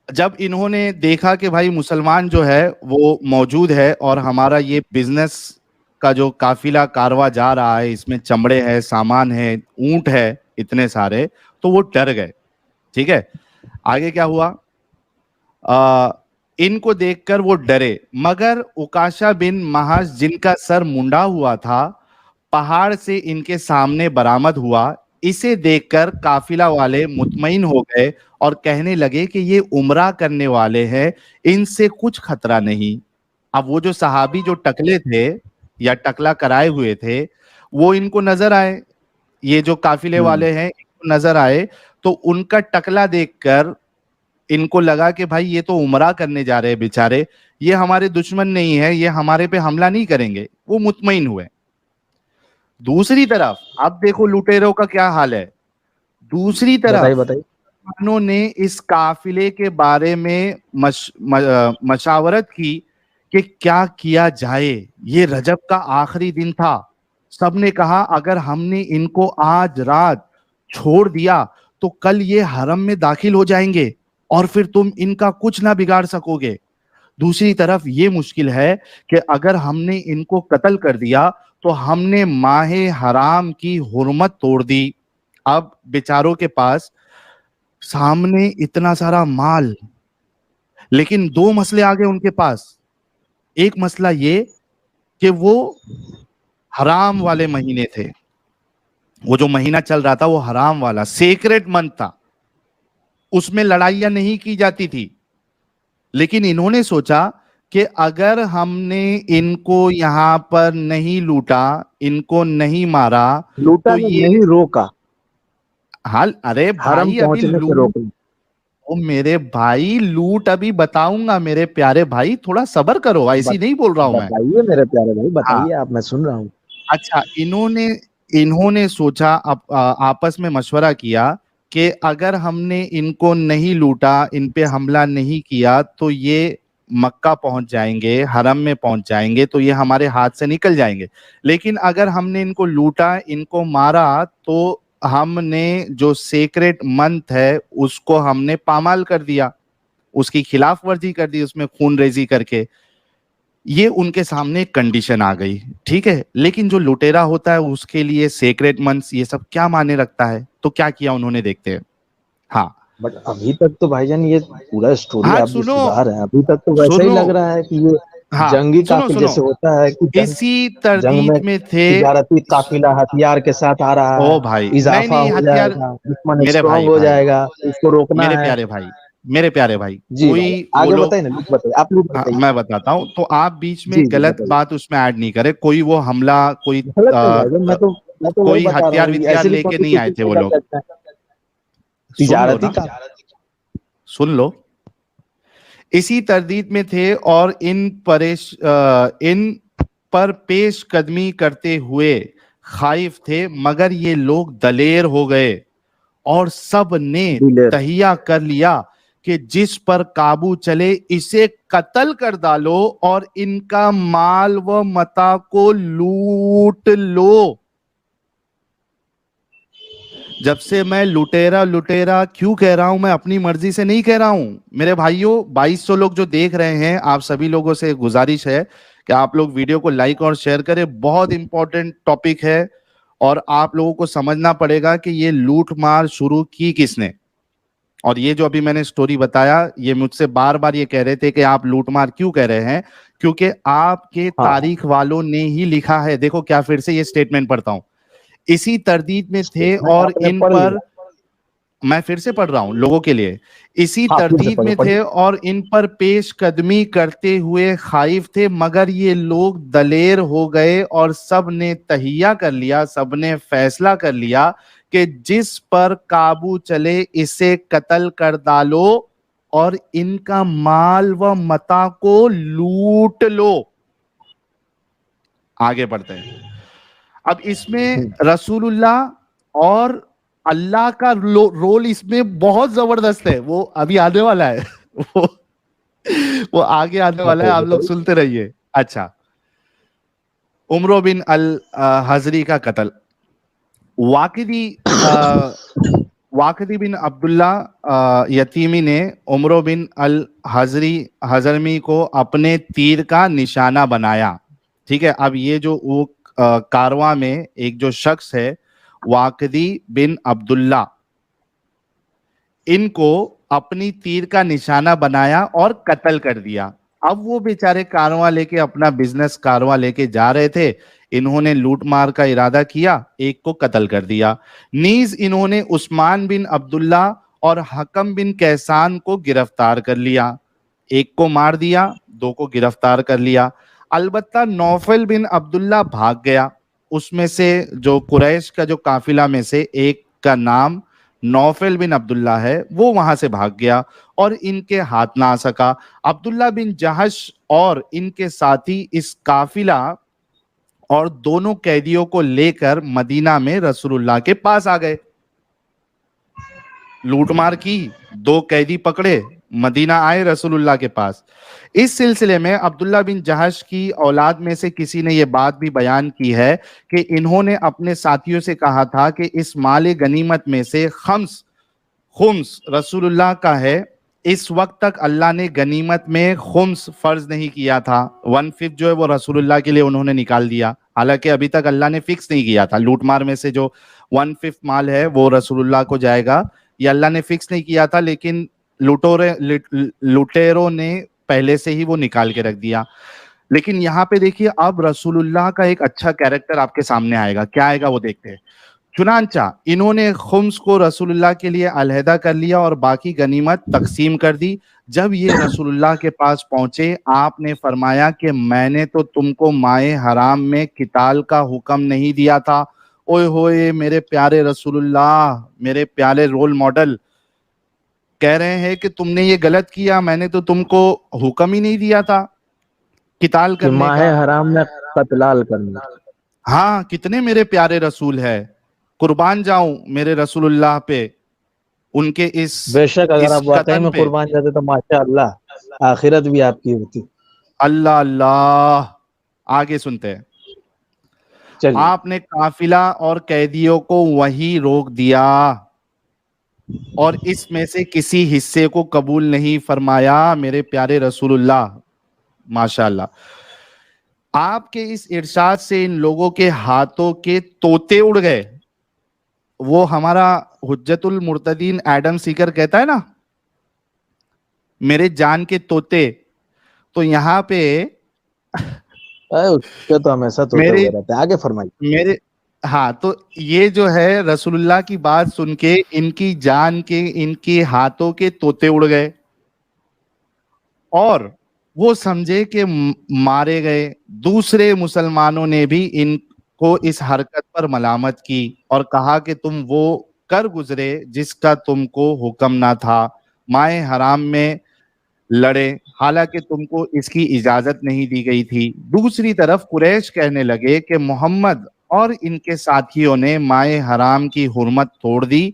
جب انہوں نے دیکھا کہ بھائی مسلمان جو ہے وہ موجود ہے, اور ہمارا یہ بزنس کا جو قافلہ کارواں جا رہا ہے, اس میں چمڑے ہے, سامان ہے, اونٹ ہے اتنے سارے, تو وہ ڈر گئے, ٹھیک ہے. آگے کیا ہوا, ان کو دیکھ کر وہ ڈرے, مگر عکاشہ بن محض جن کا سر منڈا ہوا تھا پہاڑ سے ان کے سامنے برآمد ہوا. اسے دیکھ کر قافلہ والے مطمئن ہو گئے اور کہنے لگے کہ یہ عمرہ کرنے والے ہیں, ان سے کچھ خطرہ نہیں. اب وہ جو صحابی جو ٹکلے تھے یا ٹکلا کرائے ہوئے تھے, وہ ان کو نظر آئے, یہ جو قافلے والے ہیں ان کو نظر آئے, تو ان کا ٹکلا دیکھ کر ان کو لگا کہ بھائی یہ تو عمرہ کرنے جا رہے ہیں بیچارے, یہ ہمارے دشمن نہیں ہے, یہ ہمارے پہ حملہ نہیں کریں گے. وہ مطمئن ہوئے. دوسری طرف اب دیکھو لٹیروں کا کیا حال ہے. دوسری طرف بتائیے. انہوں نے اس قافلے کے بارے میں مشاورت کی کہ کیا کیا جائے. یہ رجب کا آخری دن تھا. سب نے کہا اگر ہم نے ان کو آج رات چھوڑ دیا تو کل یہ حرم میں داخل ہو جائیں گے اور پھر تم ان کا کچھ نہ بگاڑ سکو گے. دوسری طرف یہ مشکل ہے کہ اگر ہم نے ان کو قتل کر دیا تو ہم نے ماہ حرام کی حرمت توڑ دی. اب بیچاروں کے پاس سامنے اتنا سارا مال, لیکن دو مسئلے آ گئے ان کے پاس. ایک مسئلہ یہ کہ وہ حرام والے مہینے تھے, وہ جو مہینہ چل رہا تھا وہ حرام والا سیکریٹ منتھ تھا, اس میں لڑائیاں نہیں کی جاتی تھی. لیکن انہوں نے سوچا کہ اگر ہم نے ان کو یہاں پر نہیں لوٹا, ان کو نہیں مارا, لوٹا تو یہ نہیں روکا, حال, ارے حرم بھائی ابھی پہنچنے سے روکنا. او میرے بھائی لوٹ ابھی بتاؤں گا, میرے پیارے بھائی تھوڑا صبر کرو, ایسی نہیں بول رہا ہوں میں. بتائیے میرے پیارے بھائی, ہاں بتائیے, آپ, میں سن رہا ہوں. اچھا, انہوں نے سوچا, آپس میں مشورہ کیا کہ اگر ہم نے ان کو نہیں لوٹا, ان پہ حملہ نہیں کیا, تو یہ مکہ پہنچ جائیں گے, حرم میں پہنچ جائیں گے, تو یہ ہمارے ہاتھ سے نکل جائیں گے. لیکن اگر ہم نے ان کو لوٹا, ان کو مارا, تو ہم نے جو سیکریٹ منتھ ہے اس کو ہم نے پامال کر دیا, اس کی خلاف ورزی کر دی, اس میں خون ریزی کر کے. یہ ان کے سامنے ایک کنڈیشن آ گئی, ٹھیک ہے. لیکن جو لٹیرا ہوتا ہے اس کے لیے سیکریٹ منتھس یہ سب کیا معنی رکھتا ہے, تو کیا کیا انہوں نے, دیکھتے ہیں. ہاں بٹ ابھی تک تو بھائی جان یہ پورا اسٹوری ہاں آپ جو سنو سنا رہے ہیں, ابھی تک تو ویسا ہی سنو لگ رہا ہے کہ یہ ہاں جنگی سنو قافلے سنو جیسے ہوتا ہے کہ اسی جنگ میں تردید تھے. تجارتی قافلہ ہتھیار کے ساتھ آ رہا ہے, او بھائی نہیں اضافہ نہیں, ہو جائے ہتھیار, گا, دشمن میرے اسٹرانگ بھائی ہو بھائی جائے گا, اس کو روکنا میرے ہے. پیارے بھائی, میرے پیارے بھائی, جی بھائی کوئی وہ آگے لوگ, بتائیے نا, لوگ بتائیے, آپ لوگ بتائیے. میں بتاتا ہوں, تو آپ بیچ میں جی جی غلط بتائیے. بات اس میں ایڈ نہیں کرے. کوئی وہ حملہ, کوئی غلط نہیں بھائی جان, میں تو وہی کوئی بتا رہا ہتھیار ہوں, وتھیار ایسے بھی لے کے کون سی نہیں آئے کوشش تھے نہیں وہ کر لوگ. سکتا ہے. سن لو تجارتی نا, سن لو. اسی تردید میں تھے اور ان پر پیش قدمی کرتے ہوئے خائف تھے, مگر یہ لوگ دلیر ہو گئے اور سب نے دلیر. تہیہ کر لیا کہ جس پر قابو چلے اسے قتل کر ڈالو اور ان کا مال و متاع کو لوٹ لو. جب سے میں لٹیرا کیوں کہہ رہا ہوں, میں اپنی مرضی سے نہیں کہہ رہا ہوں میرے بھائیوں. 2200 لوگ جو دیکھ رہے ہیں, آپ سبھی لوگوں سے گزارش ہے کہ آپ لوگ ویڈیو کو لائک اور شیئر کریں. بہت امپورٹنٹ ٹاپک ہے اور آپ لوگوں کو سمجھنا پڑے گا کہ یہ لوٹ مار شروع کی کس نے. اور یہ جو ابھی میں نے سٹوری بتایا, یہ مجھ سے بار بار یہ کہہ رہے تھے کہ آپ لوٹ مار کیوں کہہ رہے ہیں, کیونکہ آپ کے ہاں تاریخ والوں نے ہی لکھا ہے. دیکھو کیا, پھر سے یہ سٹیٹمنٹ پڑھتا ہوں. اسی تردید میں تھے اسٹیٹمنٹ اور آپ نے ان پڑھ پر, لیا. میں پھر سے پڑھ رہا ہوں لوگوں کے لیے. اسی ہاں پھر سے تردید میں پڑھیے. تھے اور ان پر پیش قدمی کرتے ہوئے خائف تھے, مگر یہ لوگ دلیر ہو گئے اور سب نے تہیہ کر لیا, سب نے فیصلہ کر لیا کہ جس پر قابو چلے اسے قتل کر ڈالو اور ان کا مال و متاع کو لوٹ لو. آگے بڑھتے ہیں. اب اس میں رسول اللہ اور اللہ کا رول اس میں بہت زبردست ہے. وہ ابھی آنے والا ہے, وہ آگے آنے والا ہے, آپ لوگ سنتے رہیے. اچھا, عمرو بن الحضری کا قتل. واقدی بن عبداللہ یتیمی نے عمرو بن الحضرمی کو اپنے تیر کا نشانہ بنایا. ٹھیک ہے, اب یہ جو وہ کارواں میں ایک جو شخص ہے واقدی بن عبداللہ, ان کو اپنی تیر کا نشانہ بنایا اور قتل کر دیا. اب وہ بیچارے کارواں لے کے, اپنا بزنس کارواں لے کے جا رہے تھے, انہوں نے لوٹ مار کا ارادہ کیا, ایک کو قتل کر دیا. نیز انہوں نے عثمان بن عبداللہ اور حکم بن کیسان کو گرفتار کر لیا, ایک کو مار دیا, دو کو گرفتار کر لیا. البتہ نوفل بن عبداللہ بھاگ گیا. اس میں سے جو قریش کا جو قافلہ میں سے ایک کا نام نوفل بن عبداللہ ہے, وہ وہاں سے بھاگ گیا اور ان کے ہاتھ نہ آ سکا. عبداللہ بن جہش اور ان کے ساتھی اس قافلہ اور دونوں قیدیوں کو لے کر مدینہ میں رسول اللہ کے پاس آ گئے. لوٹ مار کی, دو قیدی پکڑے, مدینہ آئے رسول اللہ کے پاس. اس سلسلے میں عبداللہ بن جہش کی اولاد میں سے کسی نے یہ بات بھی بیان کی ہے کہ انہوں نے اپنے ساتھیوں سے کہا تھا کہ اس مال غنیمت میں سے خمس رسول اللہ کا ہے. اس وقت تک اللہ نے غنیمت میں خمس فرض نہیں کیا تھا. 1/5 جو ہے وہ رسول اللہ کے لیے انہوں نے نکال دیا, حالانکہ ابھی تک اللہ نے فکس نہیں کیا تھا. لوٹ مار میں سے جو 1/5 مال ہے وہ رسول اللہ کو جائے گا, یہ اللہ نے فکس نہیں کیا تھا, لیکن لٹیروں نے پہلے سے ہی وہ نکال کے رکھ دیا. لیکن یہاں پہ دیکھیے اب رسول اللہ کا ایک اچھا کیریکٹر آپ کے سامنے آئے گا. کیا آئے گا وہ دیکھتے ہیں. چنانچہ انہوں نے خمس کو رسول اللہ کے لیے علیحدہ کر لیا اور باقی غنیمت تقسیم کر دی. جب یہ رسول اللہ کے پاس پہنچے, آپ نے فرمایا کہ میں نے تو تم کو مائے حرام میں قتال کا حکم نہیں دیا تھا. اوئے ہوئے میرے پیارے رسول اللہ, میرے پیارے رول ماڈل کہہ رہے ہیں کہ تم نے یہ غلط کیا, میں نے تو تم کو حکم ہی نہیں دیا تھا قتال کہ کرنے ماہ کا. حرام میں قتلال کرنا. ہاں, کتنے میرے پیارے رسول ہے, قربان جاؤں میرے رسول اللہ پہ, ان کے بے شک اگر آپ واقعی قتل میں پہ. قربان جاتے تو ماشاء اللہ آخرت بھی آپ کی ہوتی. اللہ اللہ. آگے سنتے ہیں. چلیے. آپ نے قافلہ اور قیدیوں کو وہیں روک دیا اور اس میں سے کسی حصے کو قبول نہیں فرمایا میرے پیارے رسول اللہ. ماشاءاللہ. آپ کے اس ارشاد سے ان لوگوں کے ہاتھوں کے طوطے اڑ گئے. وہ ہمارا حجت المرتدین ایڈم سیکر کہتا ہے نا, میرے جان کے طوطے. تو یہاں پہ اس کے تو ہمیشہ توتے میرے ہوئے رہتے ہیں. آگے فرمائیے. ہاں, تو یہ جو ہے رسول اللہ کی بات سن کے ان کی جان کے, ان کے ہاتھوں کے طوطے اڑ گئے اور وہ سمجھے کہ مارے گئے. دوسرے مسلمانوں نے بھی ان کو اس حرکت پر ملامت کی اور کہا کہ تم وہ کر گزرے جس کا تم کو حکم نہ تھا, مائے حرام میں لڑے حالانکہ تم کو اس کی اجازت نہیں دی گئی تھی. دوسری طرف قریش کہنے لگے کہ محمد اور ان کے ساتھیوں نے مائے حرام کی حرمت توڑ دی,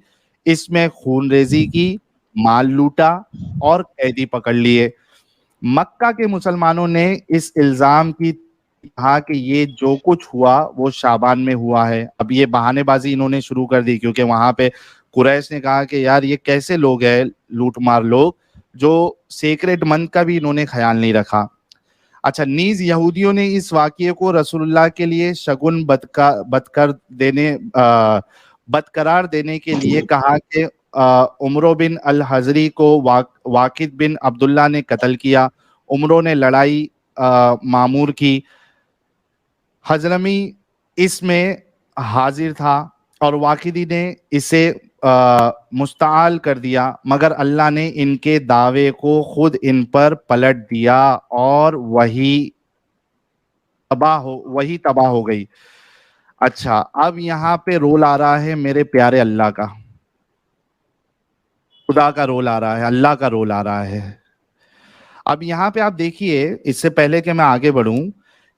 اس میں خون ریزی کی, مال لوٹا اور قیدی پکڑ لیے. مکہ کے مسلمانوں نے اس الزام کی کہا کہ یہ جو کچھ ہوا وہ شعبان میں ہوا ہے. اب یہ بہانے بازی انہوں نے شروع کر دی, کیونکہ وہاں پہ قریش نے کہا کہ یار یہ کیسے لوگ ہیں لوٹ مار لوگ جو سیکریٹ منتھ کا بھی انہوں نے خیال نہیں رکھا. اچھا, نیز یہودیوں نے اس واقعے کو رسول اللہ کے لیے شگن بدقرار دینے کے لیے کہا کہ عمرو بن الحضری کو واقد بن عبداللہ نے قتل کیا. عمرو نے لڑائی معمور کی. حضرمی اس میں حاضر تھا اور واقدی نے اسے مستعال کر دیا, مگر اللہ نے ان کے دعوے کو خود ان پر پلٹ دیا اور وہی تباہ ہو گئی. اچھا, اب یہاں پہ رول آ رہا ہے میرے پیارے اللہ کا, خدا کا رول آ رہا ہے, اللہ کا رول آ رہا ہے. اب یہاں پہ آپ دیکھیے, اس سے پہلے کہ میں آگے بڑھوں,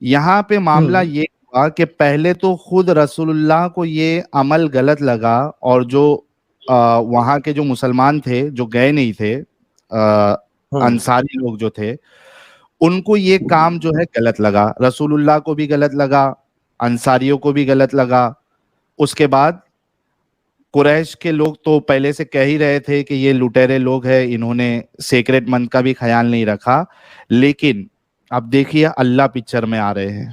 یہاں پہ معاملہ یہ ہوا کہ پہلے تو خود رسول اللہ کو یہ عمل غلط لگا اور جو وہاں کے جو مسلمان تھے جو گئے نہیں تھے, انصاری لوگ جو تھے, ان کو یہ کام جو ہے غلط لگا. رسول اللہ کو بھی غلط لگا, انصاریوں کو بھی غلط لگا. اس کے بعد قریش کے لوگ تو پہلے سے کہہ ہی رہے تھے کہ یہ لٹیرے لوگ ہیں, انہوں نے سیکریٹ منتھ کا بھی خیال نہیں رکھا. لیکن اب دیکھیے اللہ پکچر میں آ رہے ہیں.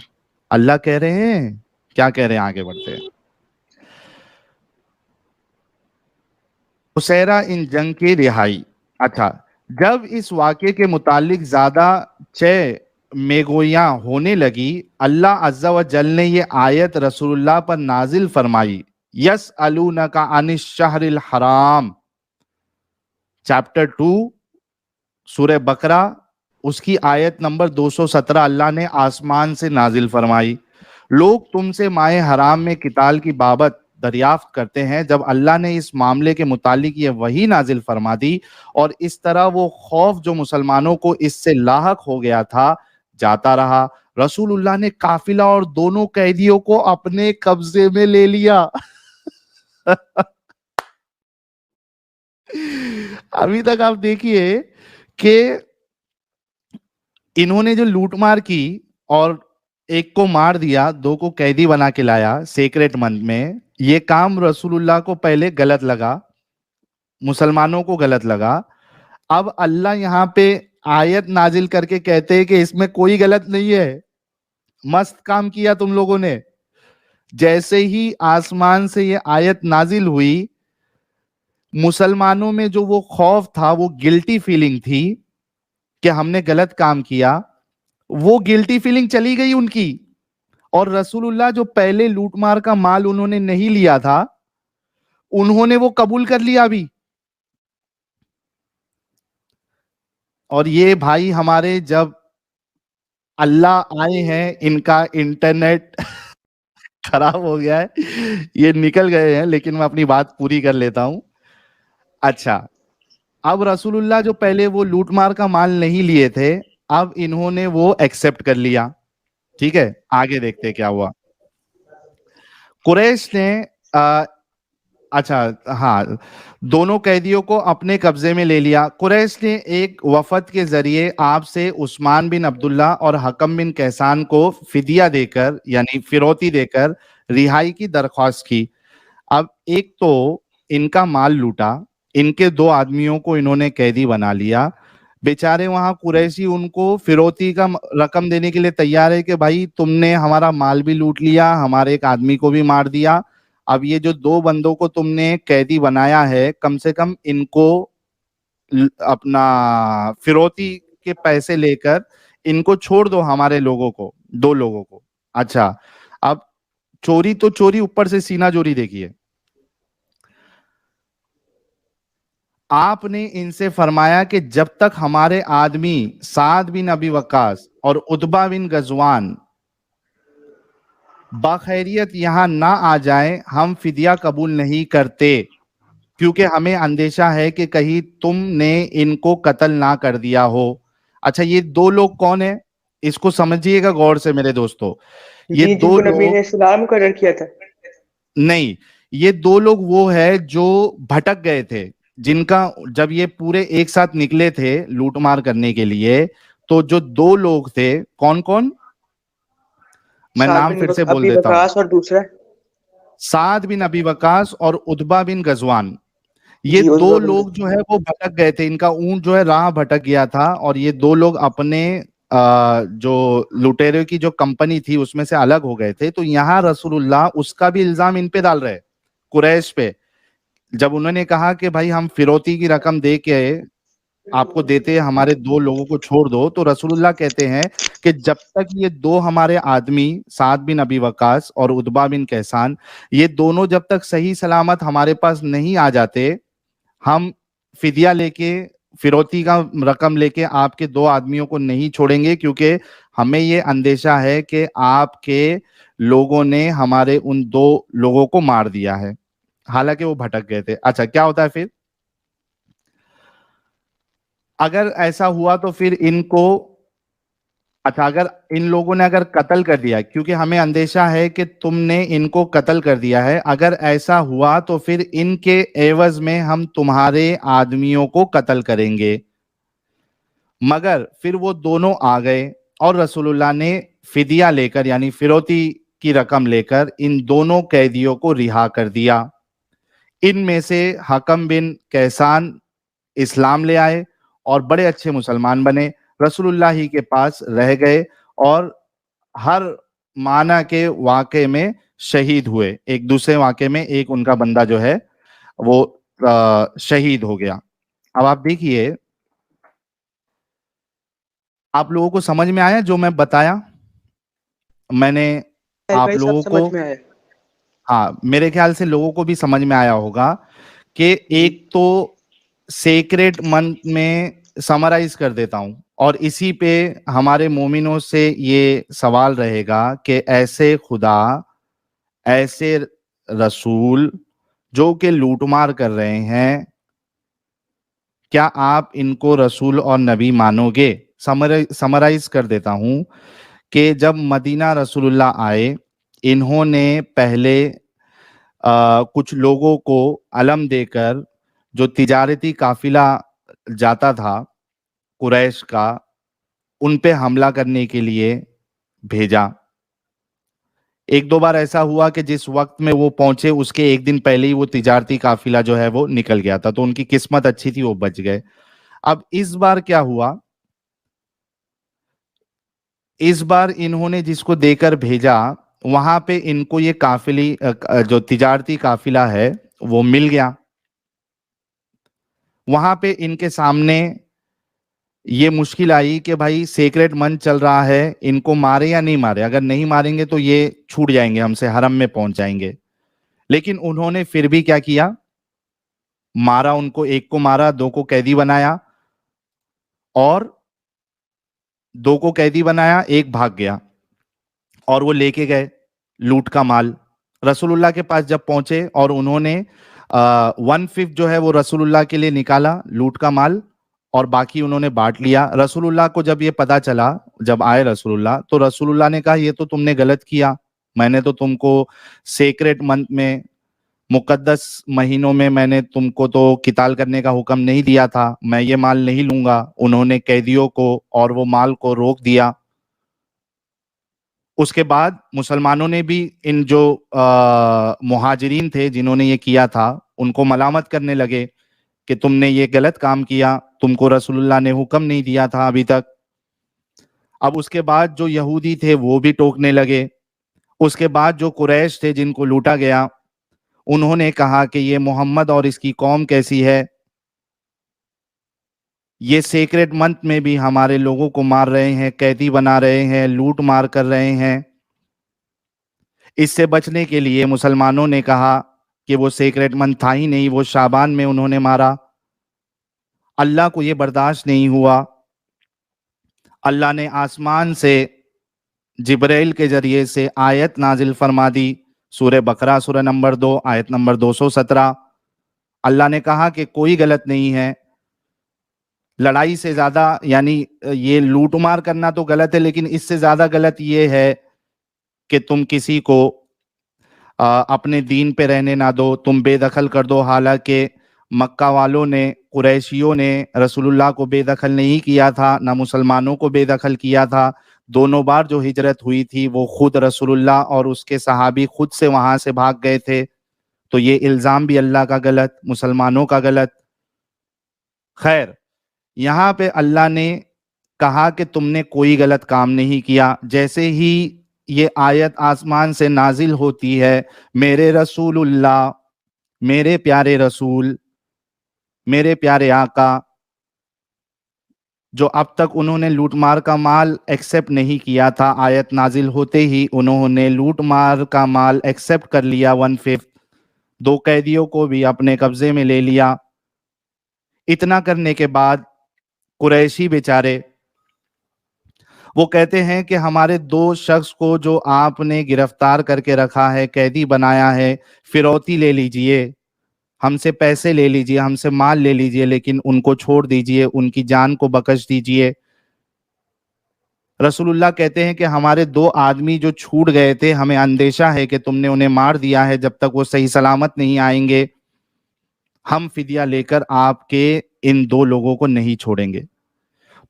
اللہ کہہ رہے ہیں, کیا کہہ رہے ہیں, آگے بڑھتے ہیں. اسیرا ان جنگ کی رہائی. اچھا, جب اس واقعے کے متعلق زیادہ میگویاں ہونے لگی, اللہ عز و جل نے یہ آیت رسول اللہ پر نازل فرمائی, یسألونک عن الشہر الحرام, چیپٹر 2 سورہ بقرہ, اس کی آیت نمبر 217 اللہ نے آسمان سے نازل فرمائی. لوگ تم سے مائے حرام میں قتال کی بابت دریافت کرتے ہیں. جب اللہ نے اس معاملے کے متعلق یہ وحی نازل فرما دی اور اس طرح وہ خوف جو مسلمانوں کو اس سے لاحق ہو گیا تھا جاتا رہا, رسول اللہ نے قافلہ اور دونوں قیدیوں کو اپنے قبضے میں لے لیا. ابھی تک آپ دیکھیے کہ انہوں نے جو لوٹ مار کی اور ایک کو مار دیا, دو کو قیدی بنا کے لایا سیکریٹ منتھ میں, یہ کام رسول اللہ کو پہلے غلط لگا, مسلمانوں کو غلط لگا. اب اللہ یہاں پہ آیت نازل کر کے کہتے ہیں کہ اس میں کوئی غلط نہیں ہے, مست کام کیا تم لوگوں نے. جیسے ہی آسمان سے یہ آیت نازل ہوئی, مسلمانوں میں جو وہ خوف تھا, وہ گلٹی فیلنگ تھی کہ ہم نے غلط کام کیا, وہ گلٹی فیلنگ چلی گئی ان کی, اور رسول اللہ جو پہلے لوٹ مار کا مال انہوں نے نہیں لیا تھا, انہوں نے وہ قبول کر لیا ابھی. اور یہ بھائی ہمارے جب اللہ آئے ہیں, ان کا انٹرنیٹ خراب ہو گیا ہے, یہ نکل گئے ہیں, لیکن میں اپنی بات پوری کر لیتا ہوں. اچھا, اب رسول اللہ جو پہلے وہ لوٹ مار کا مال نہیں لیے تھے, اب انہوں نے وہ ایکسپٹ کر لیا. ٹھیک ہے, آگے دیکھتے کیا ہوا. قریش نے اچھا ہاں, دونوں قیدیوں کو اپنے قبضے میں لے لیا. قریش نے ایک وفد کے ذریعے آپ سے عثمان بن عبداللہ اور حکم بن کیسان کو فدیہ دے کر, یعنی فروتی دے کر رہائی کی درخواست کی. اب ایک تو ان کا مال لوٹا, ان کے 2 آدمیوں کو انہوں نے قیدی بنا لیا. بیچارے وہاں قریشی ان کو فروتی کا رقم دینے کے لیے تیار ہے کہ بھائی تم نے ہمارا مال بھی لوٹ لیا, ہمارے ایک آدمی کو بھی مار دیا, اب یہ جو 2 بندوں کو تم نے قیدی بنایا ہے, کم سے کم ان کو اپنا فروتی کے پیسے لے کر ان کو چھوڑ دو, ہمارے لوگوں کو, 2 لوگوں کو. اچھا, اب چوری تو چوری, اوپر سے سینہ چوری دیکھیے. آپ نے ان سے فرمایا کہ جب تک ہمارے آدمی سعد بن ابی وقاص اور عتبہ بن غزوان بخیریت یہاں نہ آ جائیں, ہم فدیہ قبول نہیں کرتے, کیونکہ ہمیں اندیشہ ہے کہ کہیں تم نے ان کو قتل نہ کر دیا ہو. اچھا, یہ 2 لوگ کون ہیں, اس کو سمجھیے گا غور سے میرے دوستو. یہ جی 2 جن کو نبی لوگ نے اسلام مقرر کیا تھا. نہیں, یہ 2 لوگ وہ ہے جو بھٹک گئے تھے, جن کا جب یہ پورے ایک ساتھ نکلے تھے لوٹ مار کرنے کے لیے, تو جو 2 لوگ تھے, کون کون, میں سعد نام بن پھر سے بول ابی دیتا ہوں. وقاص اور دوسرا سعد بن ابی وقاص اور عتبہ بن غزوان, یہ جی 2 عتبہ بن لوگ جو ہے وہ بھٹک گئے تھے, ان کا اونٹ جو ہے راہ بھٹک گیا تھا, اور یہ 2 لوگ اپنے جو لٹیرے کی جو کمپنی تھی اس میں سے الگ ہو گئے تھے. تو یہاں رسول اللہ اس کا بھی الزام ان پہ ڈال رہے, قریش پہ. جب انہوں نے کہا کہ بھائی ہم فروتی کی رقم دے کے آپ کو دیتے, ہمارے 2 لوگوں کو چھوڑ دو, تو رسول اللہ کہتے ہیں کہ جب تک یہ 2 ہمارے آدمی سعد بن ابی وقاص اور عتبہ بن کیسان, یہ دونوں جب تک صحیح سلامت ہمارے پاس نہیں آ جاتے, ہم فدیہ لے کے, فروتی کا رقم لے کے آپ کے 2 آدمیوں کو نہیں چھوڑیں گے, کیونکہ ہمیں یہ اندیشہ ہے کہ آپ کے لوگوں نے ہمارے ان 2 لوگوں کو مار دیا ہے, حالانکہ وہ بھٹک گئے تھے. اچھا, کیا ہوتا ہے پھر, اگر ایسا ہوا تو پھر ان کو, اچھا اگر ان لوگوں نے اگر قتل کر دیا, کیونکہ ہمیں اندیشہ ہے کہ تم نے ان کو قتل کر دیا ہے, اگر ایسا ہوا تو پھر ان کے عوض میں ہم تمہارے آدمیوں کو قتل کریں گے. مگر پھر وہ دونوں آ گئے اور رسول اللہ نے فدیہ لے کر, یعنی فروتی کی رقم لے کر, ان دونوں قیدیوں کو رہا کر دیا. ان میں سے حکم بن کیسان اسلام لے آئے اور بڑے اچھے مسلمان بنے, رسول اللہ ہی کے پاس رہ گئے, اور ہر معنی کے واقعے میں شہید ہوئے. ایک دوسرے واقعے میں ایک ان کا بندہ جو ہے وہ شہید ہو گیا. اب آپ دیکھیے, آپ لوگوں کو سمجھ میں آیا جو میں بتایا, میں نے آپ بھائی لوگوں صاحب کو, سمجھ میں آیا. ہاں میرے خیال سے لوگوں کو بھی سمجھ میں آیا ہوگا کہ جی ایک تو سیکریٹ منتھ میں سمرائز کر دیتا ہوں, اور اسی پہ ہمارے مومنوں سے یہ سوال رہے گا کہ ایسے خدا, ایسے رسول جو کہ لوٹ مار کر رہے ہیں, کیا آپ ان کو رسول اور نبی مانو گے؟ سمرائز کر دیتا ہوں کہ جب مدینہ رسول اللہ آئے, انہوں نے پہلے کچھ لوگوں کو علم دے کر, جو تجارتی قافلہ جاتا تھا قریش کا, ان پہ حملہ کرنے کے لیے بھیجا. 1-2 بار ایسا ہوا کہ جس وقت میں وہ پہنچے اس کے 1 دن پہلے ہی وہ تجارتی قافلہ جو ہے وہ نکل گیا تھا, تو ان کی قسمت اچھی تھی, وہ بچ گئے. اب اس بار کیا ہوا, اس بار انہوں نے جس کو دے کر بھیجا, وہاں پہ ان کو یہ قافلی جو تجارتی قافلہ ہے وہ مل گیا. وہاں پہ ان کے سامنے یہ مشکل آئی کہ بھائی سیکریٹ من چل رہا ہے, ان کو مارے یا نہیں مارے, اگر نہیں ماریں گے تو یہ چھوٹ جائیں گے ہم سے, حرم میں پہنچ جائیں گے. لیکن انہوں نے پھر بھی کیا کیا, مارا ان کو, ایک کو مارا, دو کو قیدی بنایا, اور دو کو قیدی بنایا, ایک بھاگ گیا, اور وہ لے کے گئے لوٹ کا مال. رسول اللہ کے پاس جب پہنچے اور انہوں نے 1/5 جو ہے وہ رسول اللہ کے لیے نکالا لوٹ کا مال, اور باقی انہوں نے بانٹ لیا. رسول اللہ کو جب یہ پتا چلا, جب آئے رسول اللہ, تو رسول اللہ نے کہا یہ تو تم نے غلط کیا, میں نے تو تم کو سیکریٹ منتھ میں, مقدس مہینوں میں میں نے تم کو تو قتال کرنے کا حکم نہیں دیا تھا, میں یہ مال نہیں لوں گا. انہوں نے قیدیوں کو اور وہ مال کو روک دیا. اس کے بعد مسلمانوں نے بھی ان جو مہاجرین تھے جنہوں نے یہ کیا تھا ان کو ملامت کرنے لگے کہ تم نے یہ غلط کام کیا, تم کو رسول اللہ نے حکم نہیں دیا تھا ابھی تک. اب اس کے بعد جو یہودی تھے وہ بھی ٹوکنے لگے. اس کے بعد جو قریش تھے جن کو لوٹا گیا, انہوں نے کہا کہ یہ محمد اور اس کی قوم کیسی ہے, یہ سیکریٹ منتھ میں بھی ہمارے لوگوں کو مار رہے ہیں, قیدی بنا رہے ہیں, لوٹ مار کر رہے ہیں. اس سے بچنے کے لیے مسلمانوں نے کہا کہ وہ سیکریٹ منتھ تھا ہی نہیں, وہ شعبان میں انہوں نے مارا. اللہ کو یہ برداشت نہیں ہوا. اللہ نے آسمان سے جبرائیل کے ذریعے سے آیت نازل فرما دی, سورہ بقرہ سورہ نمبر 2 آیت نمبر 217. اللہ نے کہا کہ کوئی غلط نہیں ہے, لڑائی سے زیادہ, یعنی یہ لوٹ مار کرنا تو غلط ہے, لیکن اس سے زیادہ غلط یہ ہے کہ تم کسی کو اپنے دین پہ رہنے نہ دو, تم بے دخل کر دو. حالانکہ مکہ والوں نے, قریشیوں نے رسول اللہ کو بے دخل نہیں کیا تھا, نہ مسلمانوں کو بے دخل کیا تھا. دونوں بار جو ہجرت ہوئی تھی وہ خود رسول اللہ اور اس کے صحابی خود سے وہاں سے بھاگ گئے تھے. تو یہ الزام بھی اللہ کا غلط, مسلمانوں کا غلط. خیر, یہاں پہ اللہ نے کہا کہ تم نے کوئی غلط کام نہیں کیا. جیسے ہی یہ آیت آسمان سے نازل ہوتی ہے, میرے رسول اللہ, میرے پیارے رسول, میرے پیارے آقا, جو اب تک انہوں نے لوٹ مار کا مال ایکسپٹ نہیں کیا تھا, آیت نازل ہوتے ہی انہوں نے لوٹ مار کا مال ایکسپٹ کر لیا 1/5. 2 قیدیوں کو بھی اپنے قبضے میں لے لیا. اتنا کرنے کے بعد قریشی بیچارے وہ کہتے ہیں کہ ہمارے 2 شخص کو جو آپ نے گرفتار کر کے رکھا ہے, قیدی بنایا ہے, فروتی لے لیجئے, ہم سے پیسے لے لیجئے, ہم سے مال لے لیجئے, لیکن ان کو چھوڑ دیجئے, ان کی جان کو بخش دیجئے. رسول اللہ کہتے ہیں کہ ہمارے 2 آدمی جو چھوٹ گئے تھے, ہمیں اندیشہ ہے کہ تم نے انہیں مار دیا ہے, جب تک وہ صحیح سلامت نہیں آئیں گے ہم فدیہ لے کر آپ کے ان 2 لوگوں کو نہیں چھوڑیں گے.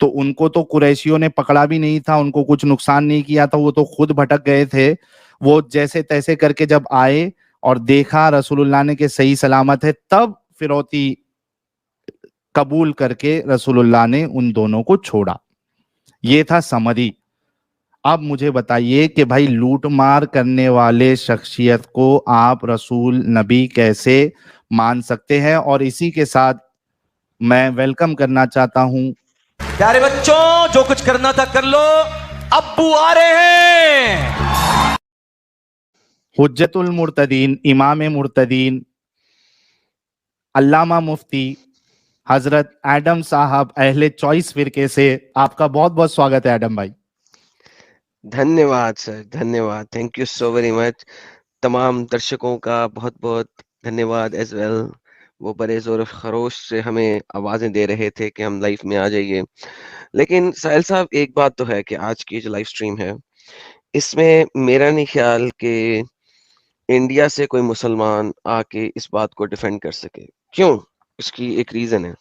تو ان کو تو قریشیوں نے پکڑا بھی نہیں تھا, ان کو کچھ نقصان نہیں کیا تھا, وہ تو خود بھٹک گئے تھے. وہ جیسے تیسے کر کے جب آئے اور دیکھا رسول اللہ نے کہ صحیح سلامت ہے, تب فروتی قبول کر کے رسول اللہ نے ان دونوں کو چھوڑا. یہ تھا سمری. اب مجھے بتائیے کہ بھائی لوٹ مار کرنے والے شخصیت کو آپ رسول نبی کیسے مان سکتے ہیں؟ اور اسی کے ساتھ میں ویلکم کرنا چاہتا ہوں, پیارے بچوں, جو کچھ کرنا تھا کر لو, ابو آ رہے ہیں. حجت المرتدین, امام مرتدین, علامہ مفتی حضرت ایڈم صاحب اہل چوائس فرقے سے. آپ کا بہت بہت سواگت ہے ایڈم بھائی. دھنیہ واد سر, دھنیہ واد, thank you so very much. تمام درشکوں کا بہت بہت دھنیہ واد ایز ویل. وہ بڑے زور خروش سے ہمیں آوازیں دے رہے تھے کہ ہم لائف میں آ جائیے. لیکن ساحل صاحب, ایک بات تو ہے کہ آج کی جو لائف سٹریم ہے اس میں میرا نہیں خیال کہ انڈیا سے کوئی مسلمان آ کے اس بات کو ڈیفینڈ کر سکے. کیوں؟ اس کی ایک ریزن ہے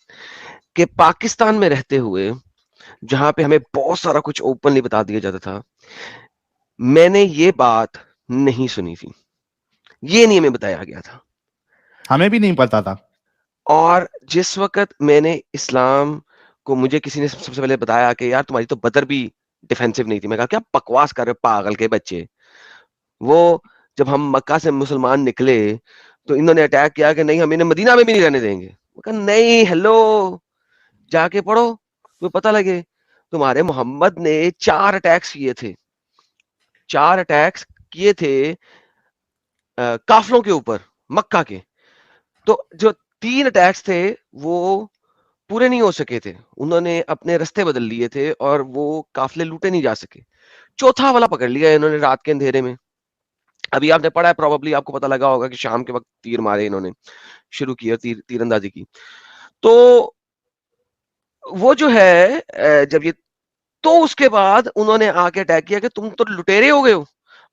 کہ پاکستان میں رہتے ہوئے جہاں پہ ہمیں بہت سارا کچھ اوپنلی بتا دیا جاتا تھا, میں نے یہ بات نہیں سنی تھی, یہ نہیں ہمیں بتایا گیا تھا, ہمیں بھی نہیں پتا تھا. اور جس وقت میں نے اسلام کو, مجھے کسی نے سب سے پہلے بتایا کہ یار تمہاری تو بدر بھی ڈیفینسو نہیں تھی, میں کہا کیا بکواس کر رہے پاگل کے بچے. وہ جب ہم مکہ سے مسلمان نکلے تو انہوں نے اٹیک کیا کہ نہیں ہم انہیں مدینہ میں بھی نہیں رہنے دیں گے. کہا نہیں, ہیلو, جا کے پڑھو, تمہیں پتہ لگے. تمہارے محمد نے 4 اٹیکس کیے تھے, 4 اٹیکس کیے تھے قافلوں کے اوپر مکہ کے. تو جو 3 اٹیکس تھے وہ پورے نہیں ہو سکے تھے, انہوں نے اپنے رستے بدل لیے تھے اور وہ قافلے لوٹے نہیں جا سکے. چوتھا والا پکڑ لیا انہوں نے رات کے اندھیرے میں. ابھی آپ نے پڑھا ہے, پروبیبلی آپ کو پتہ لگا ہوگا کہ شام کے وقت تیر مارے انہوں نے, شروع کیا تیر اندازی کی. تو وہ جو ہے جب یہ, تو اس کے بعد انہوں نے آ کے اٹیک کیا کہ تم تو لٹیرے ہو گئے ہو.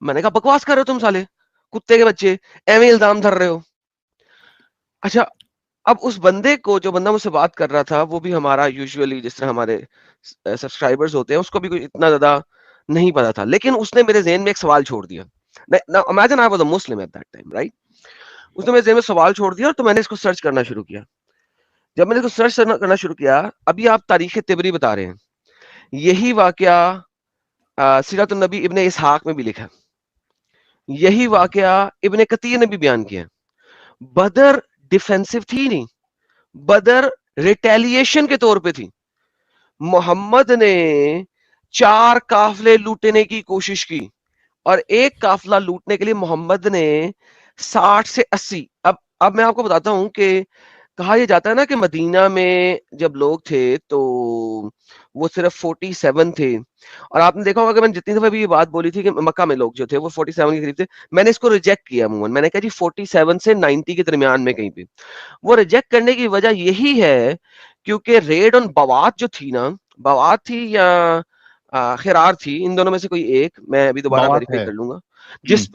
میں نے کہا بکواس کر رہے ہو تم سالے کتے کے بچے, ایویں الزام دھر رہے ہو. اچھا, اب اس بندے کو, جو بندہ مجھ سے بات کر رہا تھا, وہ بھی ہمارا یوزولی جس طرح ہمارے سبسکرائبرز ہوتے ہیں, اس کو بھی کوئی اتنا زیادہ نہیں پتا تھا, لیکن اس نے میرے ذہن میں ایک سوال چھوڑ دیا. Imagine I was a Muslim at that time, right? اس نے میرے ذہن میں سوال چھوڑ دیا, تو میں نے اس کو سرچ کرنا شروع کیا. جب میں نے اس کو سرچ کرنا شروع کیا, ابھی آپ تاریخ طبری بتا رہے ہیں, یہی واقعہ سیرت النبی ابن اسحاق میں بھی لکھا, یہی واقعہ ابن کثیر نے بھی بیان کیا. بدر ڈیفینسو تھی نہیں, بدر ریٹیلیشن کے طور پہ تھی. محمد نے 4 قافلے لوٹنے کی کوشش کی, اور ایک قافلہ لوٹنے کے لیے محمد نے 60 سے 80. اب میں آپ کو بتاتا ہوں کہ کہا یہ جاتا ہے نا کہ مدینہ میں جب لوگ تھے تو وہ صرف 47 تھے, اور آپ نے دیکھا ہوگا کہ میں نے جتنی دفعہ بھی یہ بات بولی تھی کہ مکہ میں لوگ جو تھے وہ 47 کے قریب تھے, میں نے اس کو ریجیکٹ کیا عموماً. میں نے کہا جی 47 سے 90 کے درمیان میں کہیں پہ. وہ ریجیکٹ کرنے کی وجہ یہی ہے کیونکہ ریڈ آن بوات جو تھی نا, بوات تھی یا خرار تھی, ان دونوں میں سے کوئی ایک, میں ابھی دوبارہ ویریفائی کر لوں گا, جس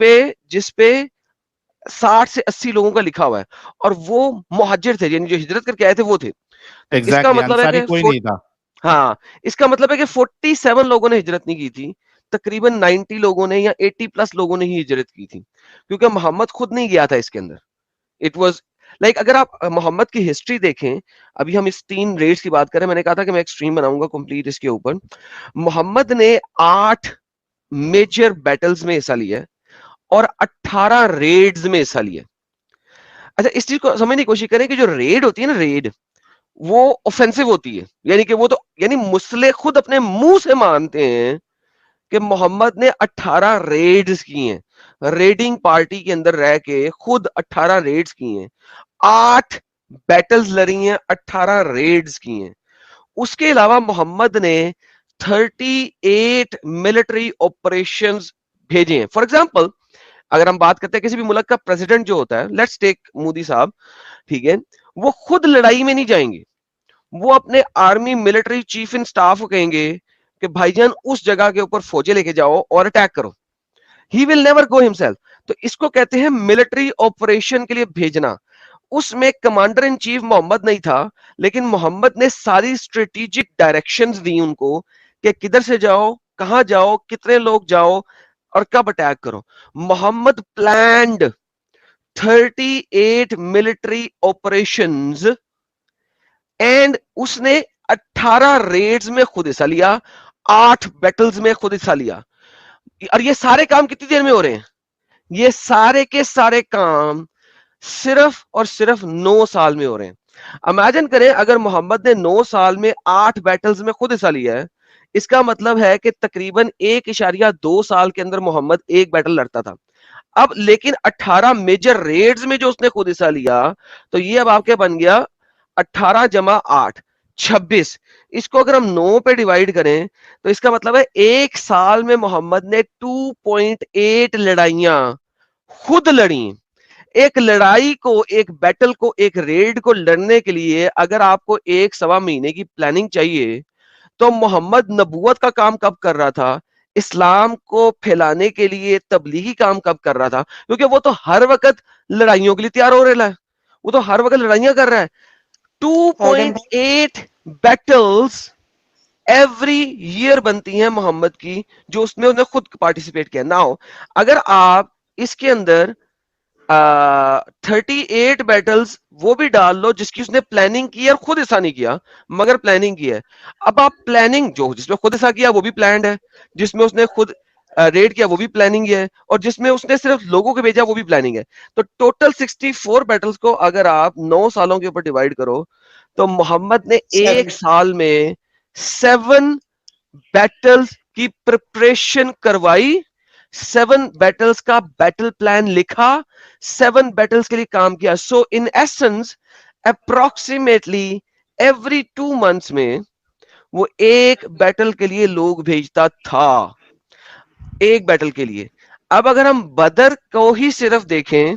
پہ 60 سے 80 لوگوں کا لکھا ہوا ہے, اور وہ مہاجر تھے, یعنی جو ہجرت کر کے آئے تھے وہ تھے. اس کا مطلب ہے کہ کوئی نہیں تھا. ہاں, اس کا مطلب ہے کہ 47 لوگوں نے ہجرت نہیں کی تھی, تقریباً 90 لوگوں نے یا 80 پلس لوگوں نے ہی ہجرت کی تھی, کیونکہ محمد خود نہیں گیا تھا اس کے اندر. اٹ واز لائک, اگر آپ محمد کی ہسٹری دیکھیں, ابھی ہم اس 3 ریڈز کی بات کریں, میں نے کہا تھا کہ میں ایک سٹریم بناؤں گا کمپلیٹ اس کے اوپر. محمد نے 8 میجر بیٹلز میں حصہ لیا اور 18 ریڈز میں حصہ لیا. اچھا, اس چیز کو سمجھنے کی کوشش کریں کہ جو ریڈ ہوتی ہے نا, ریڈ وہ اوفینسو ہوتی ہے, یعنی کہ وہ تو, یعنی مسلح خود اپنے منہ سے مانتے ہیں کہ محمد نے 18 ریڈز کی ہیں, ریڈنگ پارٹی کے اندر رہ کے خود 18 ریڈز کی ہیں, 8 بیٹلز لڑی ہیں, 18 ریڈز کی ہیں. اس کے علاوہ محمد نے 38 ملٹری آپریشنز بھیجے ہیں. فار ایگزامپل, اگر ہم بات کرتے ہیں کسی بھی ملک کا پریزیڈنٹ جو ہوتا ہے, لیٹس ٹیک مودی صاحب, ٹھیک ہے, وہ خود لڑائی میں نہیں جائیں گے, وہ اپنے آرمی ملٹری چیف ان سٹاف کو کہیں گے کہ بھائی جان اس جگہ کے اوپر فوجیں لے کے جاؤ اور اٹیک کرو. ہی ول نیور گو ہمسیلف. تو اس کو کہتے ہیں ملٹری آپریشن کے لیے بھیجنا. اس میں کمانڈر ان چیف محمد نہیں تھا, لیکن محمد نے ساری اسٹریٹجک ڈائریکشنز دی ان کو کہ کدھر سے جاؤ, کہاں جاؤ, کتنے لوگ جاؤ اور کب اٹیک کرو. محمد پلانڈ 38 ملٹری آپریشنز اینڈ اس نے 18 ریڈز میں خود حصہ لیا, 8 بیٹلز میں خود حصہ لیا. اور یہ سارے کام کتنی دیر میں ہو رہے ہیں؟ یہ سارے کے سارے کام صرف اور صرف 9 سال میں ہو رہے ہیں. امیجن کریں اگر محمد نے 9 سال میں 8 بیٹلز میں خود حصہ لیا ہے, اس کا مطلب ہے کہ تقریباً 1.2 سال کے اندر محمد ایک بیٹل لڑتا تھا. اب لیکن 18 میجر ریڈز میں جو اس نے خود حصہ لیا, تو یہ اب آپ کے بن گیا 18 جمع 8 26. اس کو اگر ہم 9 پہ ڈیوائیڈ کریں تو اس کا مطلب ہے 1 سال میں محمد نے 2.8 لڑائیاں خود لڑی. ایک لڑائی کو, ایک بیٹل کو, ایک ریڈ کو لڑنے کے لیے اگر آپ کو 1.25 مہینے کی پلاننگ چاہیے, تو محمد نبوت کا کام کب کر رہا تھا, اسلام کو پھیلانے کے لیے تبلیغی کام کب کر رہا تھا, کیونکہ وہ تو ہر وقت لڑائیوں کے لیے تیار ہو رہا ہے, وہ تو ہر وقت لڑائیاں کر رہا ہے. 2.8 بیٹلز ایوری ایئر بنتی ہیں محمد کی, جو اس میں انہیں خود پارٹیسپیٹ کیا. ناؤ اگر آپ اس کے اندر 38 بیٹلز وہ بھی ڈال لو جس کی اس نے پلاننگ کی اور خود حصہ نہیں کیا مگر پلاننگ کی ہے. اب آپ پلاننگ جو جس میں خود حصہ کیا وہ بھی پلانڈ ہے, جس میں اس نے خود ریڈ کیا وہ بھی پلاننگ ہے, اور جس میں اس نے صرف لوگوں کو بھیجا وہ بھی پلاننگ ہے. تو ٹوٹل 64 بیٹلز کو اگر آپ 9 سالوں کے اوپر ڈیوائڈ کرو تو محمد نے ایک سال میں 7 بیٹلز کی پریپریشن کروائی, 7 بیٹلز کا بیٹل پلان لکھا, 7 بیٹلز کے لیے کام کیا. So in essence approximately every 2 months میں وہ ایک بیٹل کے لیے لوگ بھیجتا تھا, ایک بیٹل کے لیے. اب اگر ہم بدر کو ہی صرف دیکھیں,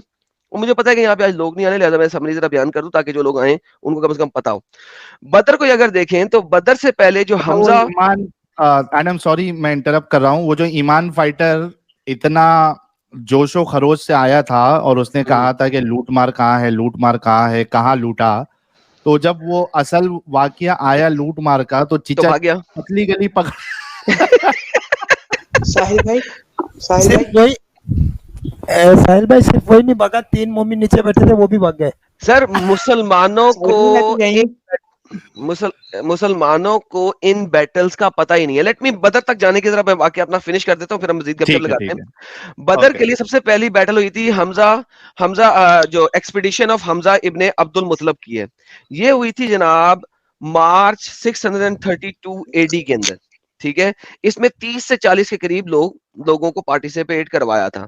مجھے پتا ہے کہ یہاں پہ آج لوگ نہیں آنے, لہذا میں سمری ذرا بیان کر دوں تاکہ جو لوگ آئیں ان کو کم سے کم پتا ہو. بدر کو اگر دیکھیں تو بدر سے پہلے جو حمزہ, ایمان, اینڈ سوری میں انٹرپٹ کر رہا ہوں, وہ جو ایمان فائٹر اتنا جوش و خروش سے آیا تھا اور اس نے کہا تھا کہ لوٹ مار کہاں ہے, لوٹ مار کہاں ہے, کہاں لوٹا, تو جب وہ اصل واقعہ آیا لوٹ مار کا تو چچا بھاگ گیا. پتلی گلی پکڑ. ساحل بھائی صرف وہی نہیں بھاگا, 3 مومن نیچے بیٹھے تھے وہ بھی بھاگ گئے. سر مسلمانوں کو ان بیٹلز کا پتہ ہی نہیں ہے. لیٹ می بدر تک جانے کی ذرا میں واقعہ اپنا فنش کر دیتا ہوں, پھر ہم مزید گفتگو لگاتے ہیں. بدر کے لیے سب سے پہلی بیٹل ہوئی تھی حمزہ جو ایکسپیڈیشن آف حمزہ ابن عبد المطلب کی ہے, یہ ہوئی تھی جناب مارچ 632 AD کے اندر. ٹھیک ہے, اس میں 30 سے 40 کے قریب لوگوں کو پارٹیسپیٹ کروایا تھا.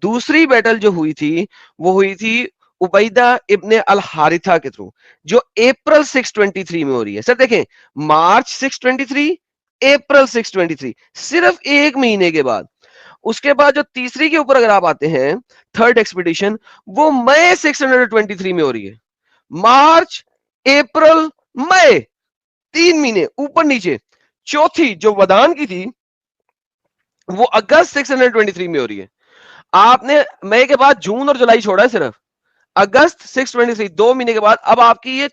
دوسری بیٹل جو ہوئی تھی وہ ہوئی تھی عبیدہ ابن الحارثہ کے تھرو, جو اپریل 623 میں ہو رہی ہے. سر دیکھیں, مارچ 623, اپریل 623, صرف ایک مہینے کے بعد. اس کے بعد جو تیسری کے اوپر اگر آپ آتے ہیں, تھرڈ ایکسپیڈیشن, وہ مئی 623 میں ہو رہی ہے. مارچ, اپریل, مئی, 3 مہینے اوپر نیچے. چوتھی جو ودان کی تھی وہ اگست 623 میں ہو رہی ہے. آپ نے مئی کے بعد جون اور جولائی چھوڑا ہے, صرف اگست 623, 2 مہینے کے بعد اب آپ کی یہ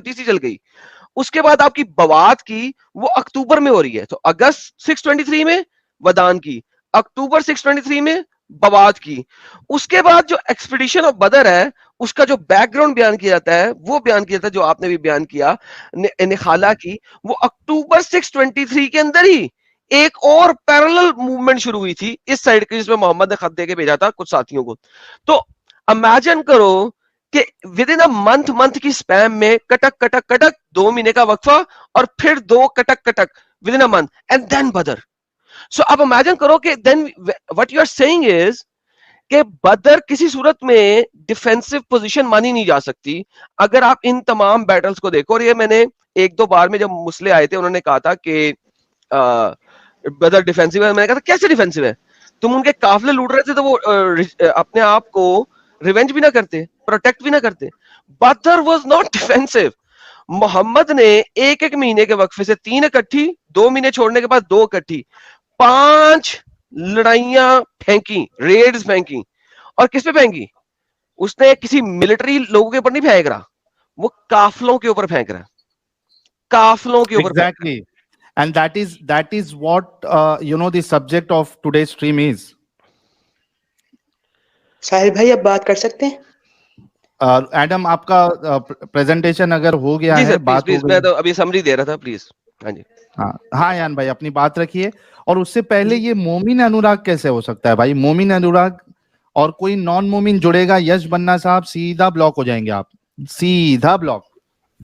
تیسری چل گئی. اس کے بعد آپ کی بوات کی وہ اکتوبر میں ہو رہی ہے. تو اگست 623 میں ودان کی, اکتوبر 623 میں بوات کی. اس کے بعد جو ایکسپیڈیشن آف بدر ہے اس کا جو بیک گراؤنڈ بیان کیا جاتا ہے وہ بیان کیا جاتا ہے جو آپ نے بھی بیان کیا نخالہ کی, وہ اکتوبر 623 کے اندر ہی ایک اور پیرلل موومنٹ شروع ہوئی تھی اس سائیڈ کی, جس میں محمد نے خط دے کے بھیجا تھا کچھ ساتھیوں کو. تو امیجن کرو کہ ود ان منتھ کی سپیم میں کٹک کٹک کٹک 2 مہینے کا وقفہ اور پھر 2 کٹک کٹک within month and then Badr. So اب امیجن کرو کہ then what you are seeing is کہ بدر کسی صورت میں ڈیفینسو پوزیشن مانی نہیں جا سکتی اگر آپ ان تمام بیٹلز کو دیکھو. اور یہ میں نے 1-2 بار میں جب مسلے آئے تھے انہوں نے کہا تھا کہ بدر ڈیفینسو ہے, میں نے کہا تھا کیسے ڈیفینسو ہے, تم ان کے قافلے لوٹ رہے تھے تو وہ اپنے آپ کو ریونج بھی نہ کرتے, پروٹیکٹ بھی نہ کرتے. بدر واز ناٹ ڈیفینسو. محمد نے ایک مہینے کے وقفے سے 3 اکٹھی, 2 مہینے چھوڑنے کے بعد 2 اکٹھی, 5 لڑائیاں پھینکی, ریڈز پھینکی. اور کس پہ پھینکی؟ اس نے کسی ملٹری لوگوں کے اوپر نہیں پھینک رہا, وہ قافلوں کے اوپر پھینک رہا, قافلوں کے اوپر. Exactly. And that is what the subject of today's stream is. ساحل بھائی اب بات کر سکتے ہیں. ایڈم آپ کا پریزنٹیشن اگر ہو گیا ہے, بات ہو گئی. میں تو ابھی سمری دے رہا تھا, پلیز. ہاں جی, ہاں یان بھائی اپنی بات رکھیے. اور اس سے پہلے یہ مومن انوراگ کیسے ہو سکتا ہے بھائی؟ مومن انوراگ اور کوئی نان مومن جڑے گا, یش بننا صاحب سیدھا بلاک ہو جائیں گے آپ, سیدھا بلاک.